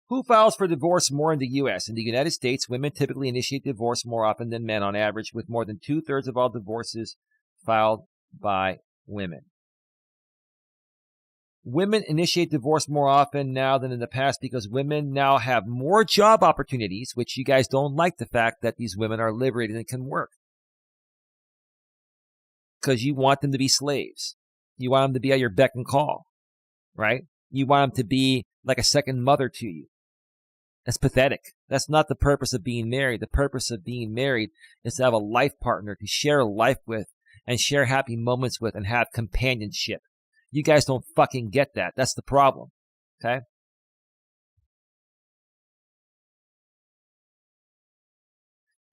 Who files for divorce more in the U.S.? In the United States, women typically initiate divorce more often than men on average, with more than 2/3 of all divorces filed by women. Women initiate divorce more often now than in the past because women now have more job opportunities, which you guys don't like the fact that these women are liberated and can work. Because you want them to be slaves. You want them to be at your beck and call, right? You want them to be like a second mother to you. That's pathetic. That's not the purpose of being married. The purpose of being married is to have a life partner to share life with and share happy moments with and have companionship. You guys don't fucking get that. That's the problem. Okay?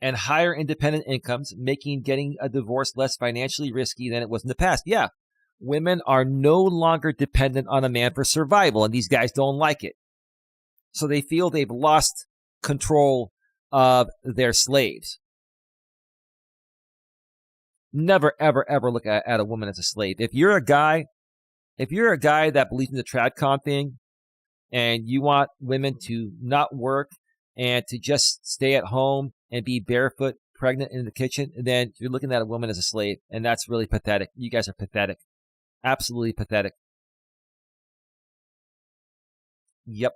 And higher independent incomes, making getting a divorce less financially risky than it was in the past. Yeah. Women are no longer dependent on a man for survival, and these guys don't like it. So they feel they've lost control of their slaves. Never, ever, ever look at a woman as a slave. If you're a guy that believes in the tradcon thing and you want women to not work and to just stay at home and be barefoot, pregnant in the kitchen, then you're looking at a woman as a slave, and that's really pathetic. You guys are pathetic. Absolutely pathetic. Yep.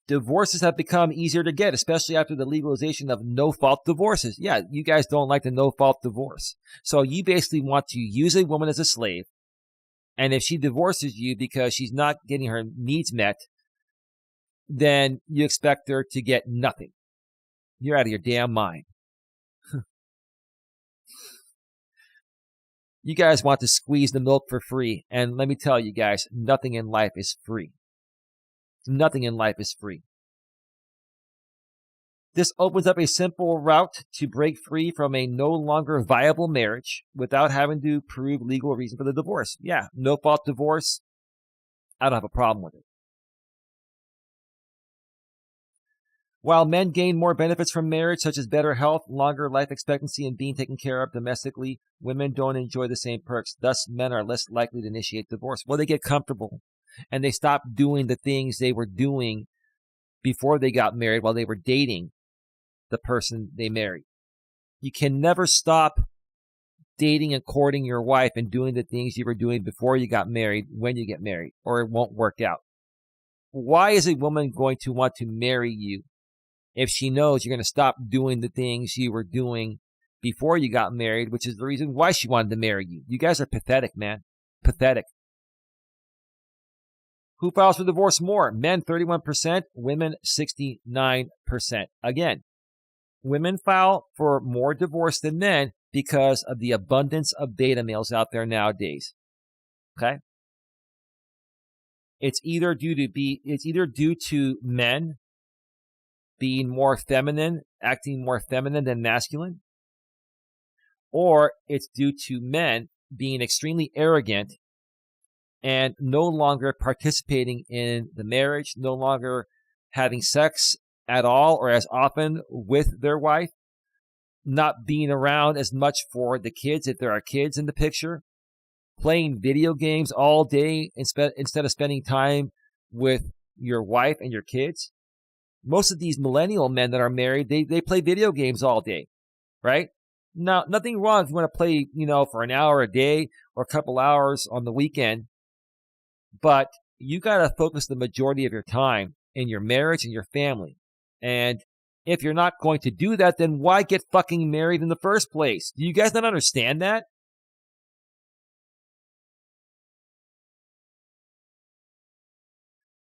Divorces have become easier to get, especially after the legalization of no-fault divorces. Yeah, you guys don't like the no-fault divorce. So you basically want to use a woman as a slave, and if she divorces you because she's not getting her needs met, then you expect her to get nothing. You're out of your damn mind. You guys want to squeeze the milk for free. And let me tell you guys, nothing in life is free. Nothing in life is free. This opens up a simple route to break free from a no longer viable marriage without having to prove legal reason for the divorce. Yeah, no fault divorce. I don't have a problem with it. While men gain more benefits from marriage, such as better health, longer life expectancy, and being taken care of domestically, women don't enjoy the same perks. Thus, men are less likely to initiate divorce. Well, they get comfortable, and they stop doing the things they were doing before they got married while they were dating the person they married. You can never stop dating and courting your wife and doing the things you were doing before you got married when you get married, or it won't work out. Why is a woman going to want to marry you if she knows you're going to stop doing the things you were doing before you got married, which is the reason why she wanted to marry you? You guys are pathetic, man. Pathetic. Who files for divorce more? Men, 31%. Women, 69%. Again, women file for more divorce than men because of the abundance of beta males out there nowadays. Okay? It's either due to men being more feminine, acting more feminine than masculine, or it's due to men being extremely arrogant and no longer participating in the marriage, no longer having sex at all or as often with their wife, not being around as much for the kids if there are kids in the picture, playing video games all day instead of spending time with your wife and your kids. Most of these millennial men that are married, they play video games all day, right? Now, nothing wrong if you want to play, for an hour a day or a couple hours on the weekend, but you got to focus the majority of your time in your marriage and your family. And If you're not going to do that, then why get fucking married in the first place? Do you guys not understand that?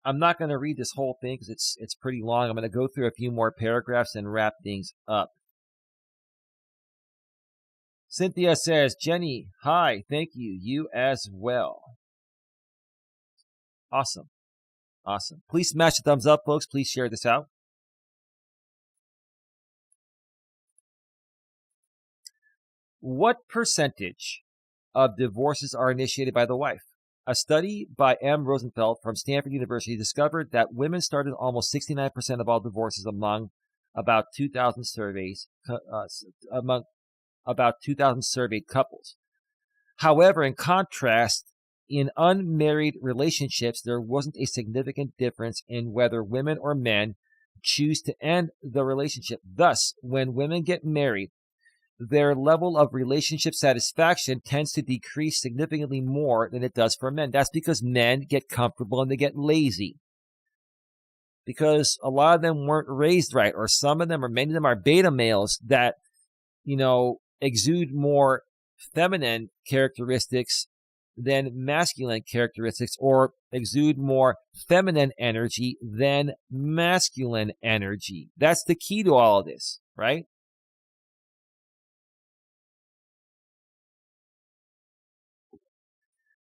I'm not going to read this whole thing because it's pretty long. I'm going to go through a few more paragraphs and wrap things up. Cynthia says, Jenny, hi, thank you. You as well. Awesome. Awesome. Please smash the thumbs up, folks. Please share this out. What percentage of divorces are initiated by the wife? A study by M. Rosenfeld from Stanford University discovered that women started almost 69% of all divorces among about 2,000 surveys, among about 2,000 surveyed couples. However, in contrast, in unmarried relationships, there wasn't a significant difference in whether women or men choose to end the relationship. Thus, when women get married, their level of relationship satisfaction tends to decrease significantly more than it does for men. That's because men get comfortable and they get lazy. Because a lot of them weren't raised right, or some of them, or many of them are beta males that, exude more feminine characteristics than masculine characteristics, or exude more feminine energy than masculine energy. That's the key to all of this, right?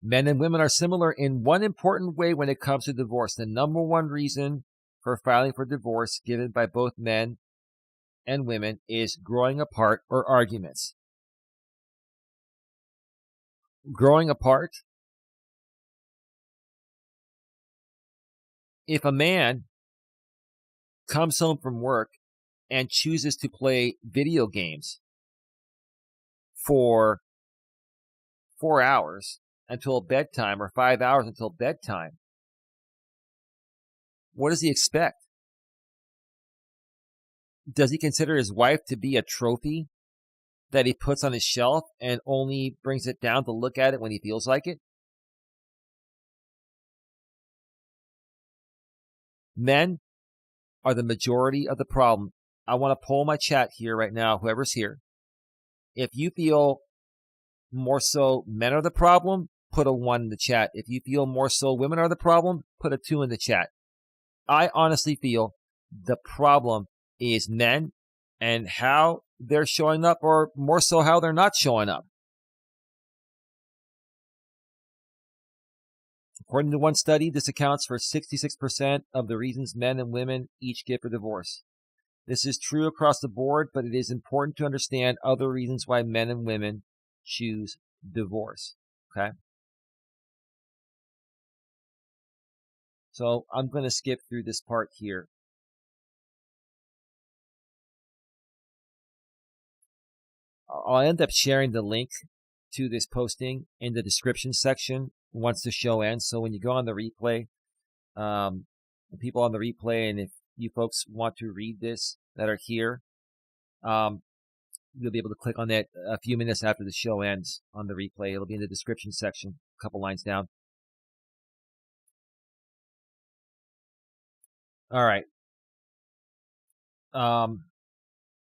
Men and women are similar in one important way when it comes to divorce. The number one reason for filing for divorce given by both men and women is growing apart or arguments. Growing apart. If a man comes home from work and chooses to play video games for 4 hours until bedtime, or 5 hours until bedtime, what does he expect? Does he consider his wife to be a trophy that he puts on his shelf and only brings it down to look at it when he feels like it? Men are the majority of the problem. I want to poll my chat here right now, whoever's here. If you feel more so men are the problem, put a 1 in the chat. If you feel more so women are the problem, put a 2 in the chat. I honestly feel the problem is men and how they're showing up, or more so how they're not showing up. According to one study, this accounts for 66% of the reasons men and women each give for divorce. This is true across the board, but it is important to understand other reasons why men and women choose divorce. Okay? So I'm going to skip through this part here. I'll end up sharing the link to this posting in the description section once the show ends. So when you go on the replay, the people on the replay, and if you folks want to read this that are here, you'll be able to click on that a few minutes after the show ends on the replay. It'll be in the description section, a couple lines down. All right.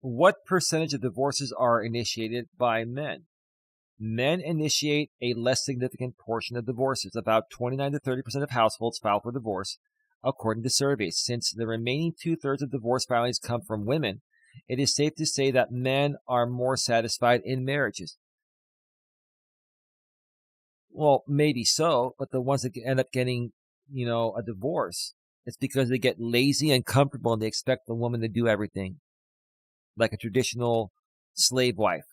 What percentage of divorces are initiated by men? Men initiate a less significant portion of divorces. About 29 to 30% of households file for divorce, according to surveys. Since the remaining 2/3 of divorce filings come from women, it is safe to say that men are more satisfied in marriages. Well, maybe so, but the ones that end up getting, a divorce, it's because they get lazy and comfortable and they expect the woman to do everything, like a traditional slave wife.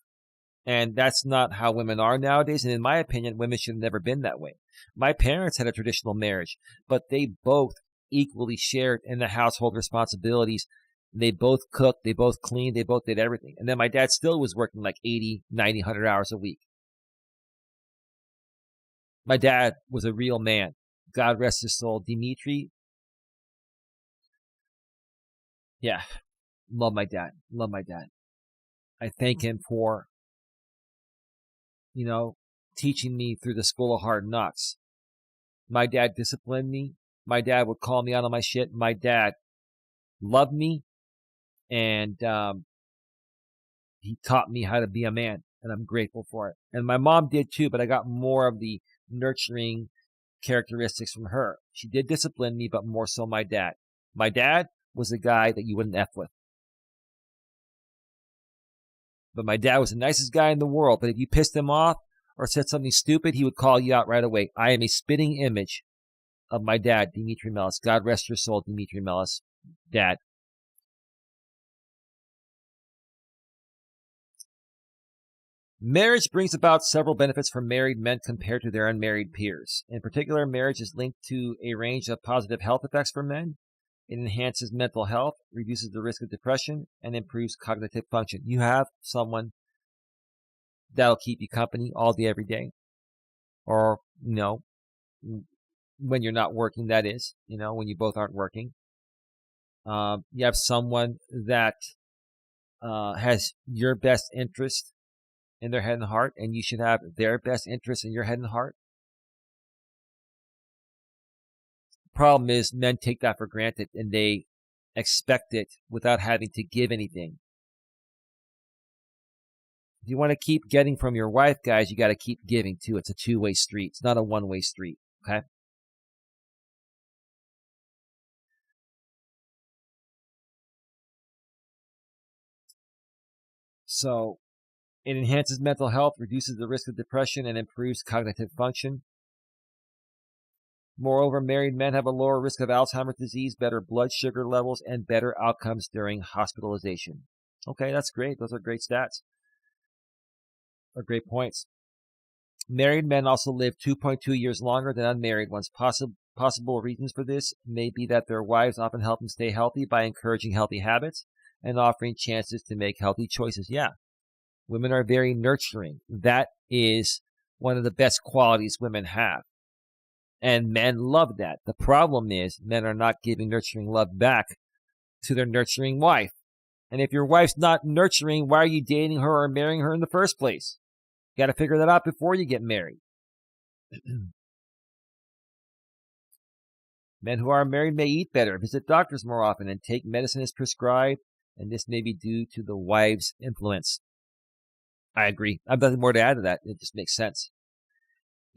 And that's not how women are nowadays. And in my opinion, women should have never been that way. My parents had a traditional marriage, but they both equally shared in the household responsibilities. They both cooked, they both cleaned, they both did everything. And then my dad still was working like 80, 90, 100 hours a week. My dad was a real man. God rest his soul. Dimitri. Yeah. Love my dad. Love my dad. I thank him for, teaching me through the school of hard knocks. My dad disciplined me. My dad would call me out on my shit. My dad loved me. And he taught me how to be a man, and I'm grateful for it. And my mom did too, but I got more of the nurturing characteristics from her. She did discipline me, but more so my dad. My dad was a guy that you wouldn't F with. But my dad was the nicest guy in the world. But if you pissed him off or said something stupid, he would call you out right away. I am a spitting image of my dad, Dimitri Melas. God rest your soul, Dimitri Melas, dad. Marriage brings about several benefits for married men compared to their unmarried peers. In particular, marriage is linked to a range of positive health effects for men. It enhances mental health, reduces the risk of depression, and improves cognitive function. You have someone that'll keep you company all day, every day. Or, when you're not working, that is, when you both aren't working. You have someone that has your best interest in their head and heart, and you should have their best interest in your head and heart. Problem is, men take that for granted, and they expect it without having to give anything. If you want to keep getting from your wife, guys, you got to keep giving too. It's a two-way street. It's not a one-way street, okay? So it enhances mental health, reduces the risk of depression, and improves cognitive function. Moreover, married men have a lower risk of Alzheimer's disease, better blood sugar levels, and better outcomes during hospitalization. Okay, that's great. Those are great stats. Or great points. Married men also live 2.2 years longer than unmarried ones. Possible reasons for this may be that their wives often help them stay healthy by encouraging healthy habits and offering chances to make healthy choices. Yeah, women are very nurturing. That is one of the best qualities women have. And men love that. The problem is men are not giving nurturing love back to their nurturing wife. And if your wife's not nurturing, why are you dating her or marrying her in the first place? You got to figure that out before you get married. Men who are married may eat better, visit doctors more often, and take medicine as prescribed, and this may be due to the wife's influence. I agree. I have nothing more to add to that. It just makes sense.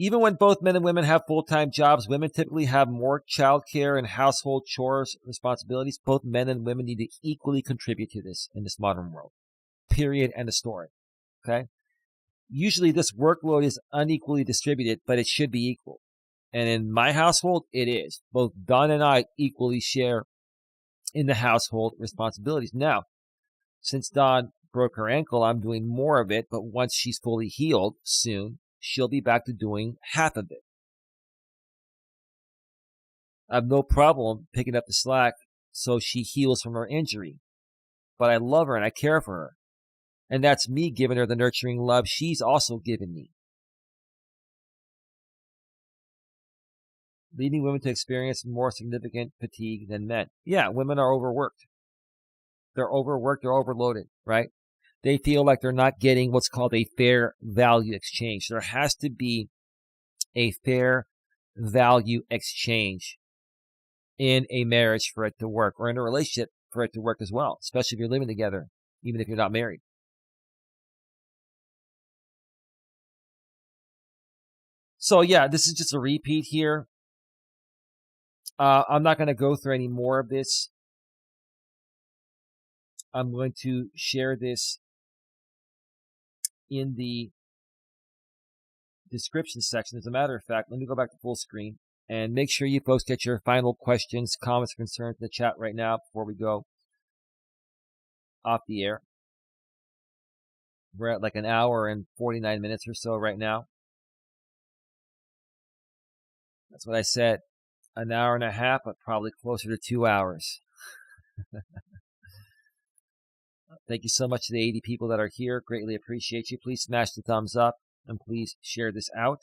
Even when both men and women have full-time jobs, women typically have more childcare and household chores responsibilities. Both men and women need to equally contribute to this in this modern world. Period. End of story. Okay? Usually this workload is unequally distributed, but it should be equal. And in my household, it is. Both Dawn and I equally share in the household responsibilities. Now, since Dawn broke her ankle, I'm doing more of it, but once she's fully healed soon, she'll be back to doing half of it. I have no problem picking up the slack so she heals from her injury. But I love her and I care for her. And that's me giving her the nurturing love she's also given me. Leading women to experience more significant fatigue than men. Yeah, women are overworked. They're overworked, they're overloaded, right? They feel like they're not getting what's called a fair value exchange. There has to be a fair value exchange in a marriage for it to work, or in a relationship for it to work as well, especially if you're living together, even if you're not married. So yeah, this is just a repeat here. I'm not going to go through any more of this. I'm going to share this in the description section. As a matter of fact, let me go back to full screen and make sure you folks get your final questions, comments, concerns in the chat right now before we go off the air. We're at like an hour and 49 minutes or so right now. That's what I said. An hour and a half, but probably closer to 2 hours. Thank you so much to the 80 people that are here. Greatly appreciate you. Please smash the thumbs up and please share this out.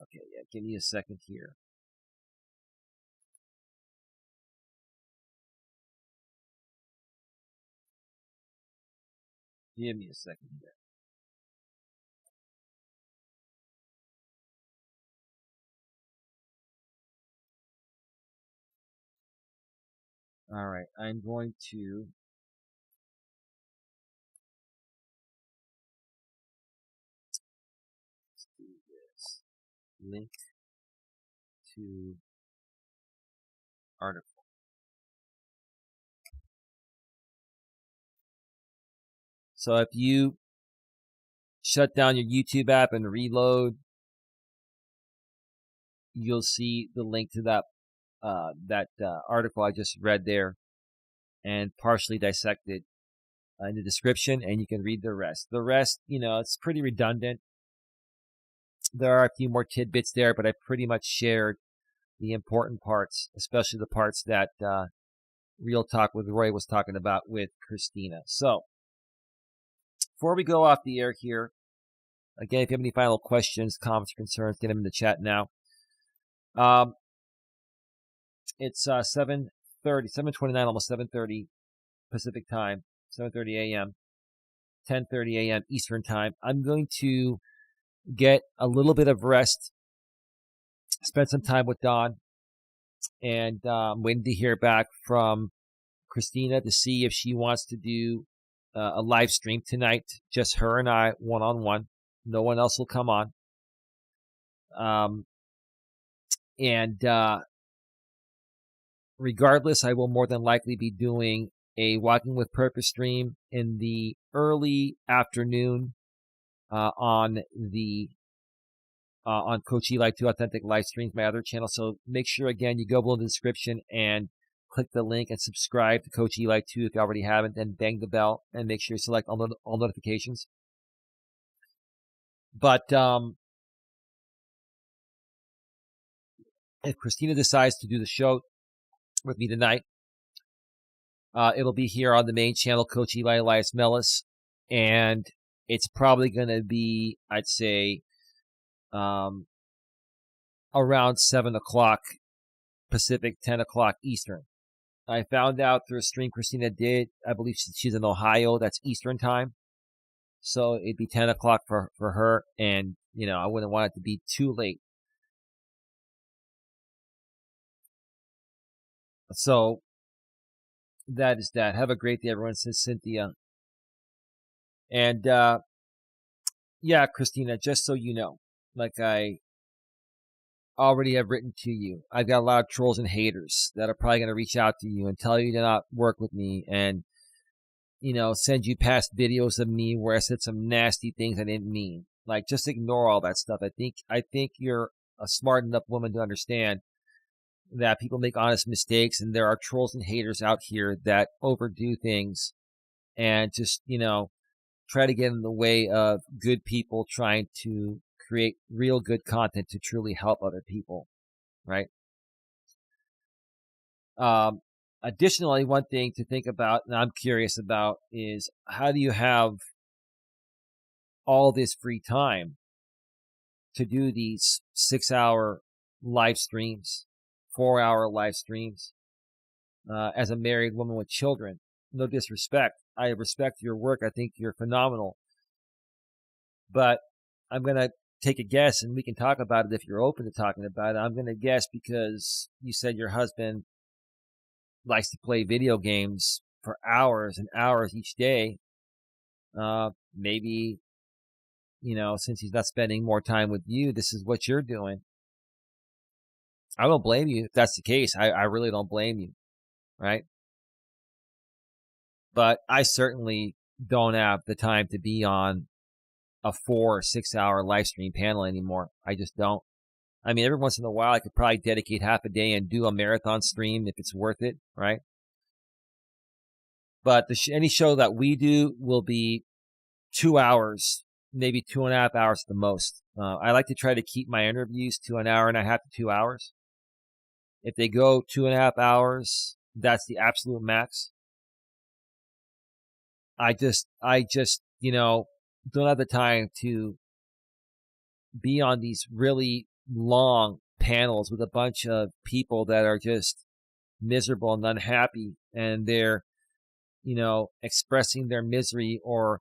Okay, yeah, give me a second here. Give me a second here. All right, I'm going to do this. Link to article. So if you shut down your YouTube app and reload, you'll see the link to that article I just read there and partially dissected in the description, and you can read the rest. The rest, it's pretty redundant. There are a few more tidbits there, but I pretty much shared the important parts, especially the parts that Real Talk with Roy was talking about with Christina. So before we go off the air here, again, if you have any final questions, comments, or concerns, get them in the chat now. It's 7:30, 7:29, almost 7:30 Pacific time, 7:30 a.m., 10:30 a.m. Eastern time. I'm going to get a little bit of rest, spend some time with Don, and waiting to hear back from Christina to see if she wants to do a live stream tonight, just her and I, one-on-one. No one else will come on. Regardless, I will more than likely be doing a Walking with Purpose stream in the early afternoon on Coach Eli 2 Authentic Live Streams, my other channel. So make sure, again, you go below the description and click the link and subscribe to Coach Eli 2 if you already haven't. Then bang the bell and make sure you select all notifications. But if Christina decides to do the show with me tonight, it'll be here on the main channel, Coach Eli, Elias, Melas, and it's probably going to be, I'd say, around 7 o'clock Pacific, 10 o'clock Eastern. I found out through a stream Christina did, I believe she's in Ohio, that's Eastern time. So it'd be 10 o'clock for her, and, I wouldn't want it to be too late. So that is that. Have a great day, everyone, says Cynthia. And, yeah, Christina, just so you know, like I already have written to you, I've got a lot of trolls and haters that are probably going to reach out to you and tell you to not work with me and, send you past videos of me where I said some nasty things I didn't mean. Like, just ignore all that stuff. I think you're a smart enough woman to understand that people make honest mistakes, and there are trolls and haters out here that overdo things and just, try to get in the way of good people trying to create real good content to truly help other people, right? Additionally, one thing to think about, and I'm curious about, is how do you have all this free time to do these 6-hour live streams, 4-hour live streams, as a married woman with children? No disrespect. I respect your work. I think you're phenomenal. But I'm going to take a guess, and we can talk about it if you're open to talking about it. I'm going to guess because you said your husband likes to play video games for hours and hours each day. Maybe, since he's not spending more time with you, this is what you're doing. I don't blame you if that's the case. I really don't blame you, right? But I certainly don't have the time to be on a 4 or 6 hour live stream panel anymore. I just don't. I mean, every once in a while, I could probably dedicate half a day and do a marathon stream if it's worth it, right? But any show that we do will be 2 hours, maybe 2.5 hours at the most. I like to try to keep my interviews to 1.5 hours to 2 hours. If they go 2.5 hours, that's the absolute max. I just, don't have the time to be on these really long panels with a bunch of people that are just miserable and unhappy, and they're, expressing their misery or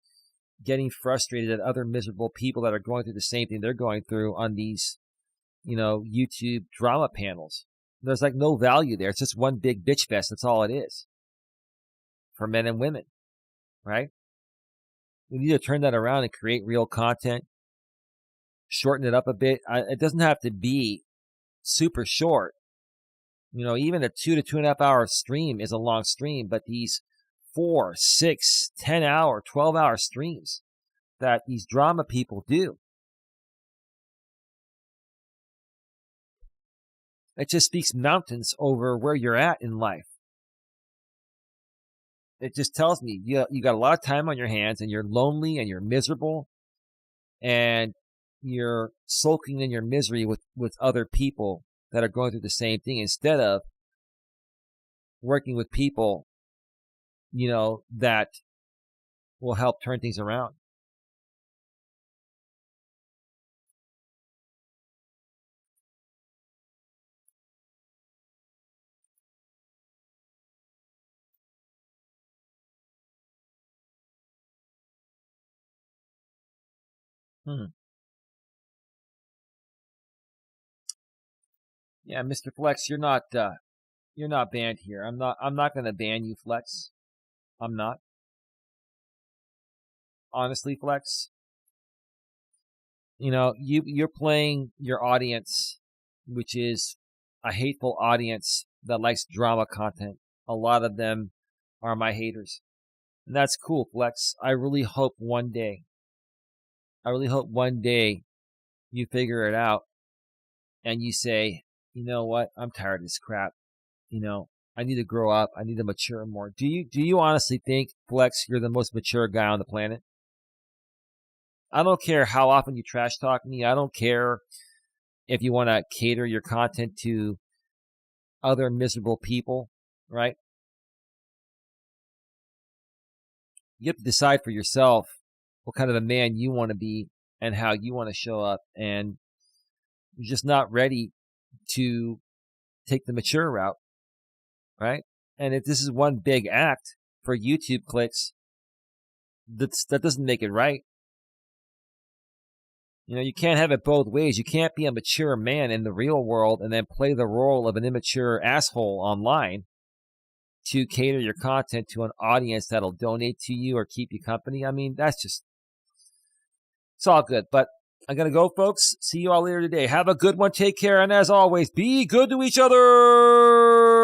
getting frustrated at other miserable people that are going through the same thing they're going through on these, YouTube drama panels. There's like no value there. It's just one big bitch fest. That's all it is for men and women, right? We need to turn that around and create real content, shorten it up a bit. It doesn't have to be super short. Even a 2 to 2.5 hour stream is a long stream, but these 4, 6, 10 hour, 12-hour streams that these drama people do, it just speaks mountains over where you're at in life. It just tells me you got a lot of time on your hands and you're lonely and you're miserable and you're sulking in your misery with other people that are going through the same thing instead of working with people, that will help turn things around. Yeah, Mr. Flex, you're not banned here. I'm not going to ban you, Flex. I'm not. Honestly, Flex, you're playing your audience, which is a hateful audience that likes drama content. A lot of them are my haters. And that's cool, Flex. I really hope one day you figure it out and you say, you know what? I'm tired of this crap. I need to grow up. I need to mature more. Do you honestly think, Flex, you're the most mature guy on the planet? I don't care how often you trash talk me. I don't care if you want to cater your content to other miserable people, right? You have to decide for yourself what kind of a man you want to be and how you want to show up. And you're just not ready to take the mature route, right? And if this is one big act for YouTube clicks, that doesn't make it right. You can't have it both ways. You can't be a mature man in the real world and then play the role of an immature asshole online to cater your content to an audience that'll donate to you or keep you company. I mean, it's all good. But I'm going to go, folks. See you all later today. Have a good one. Take care. And as always, be good to each other.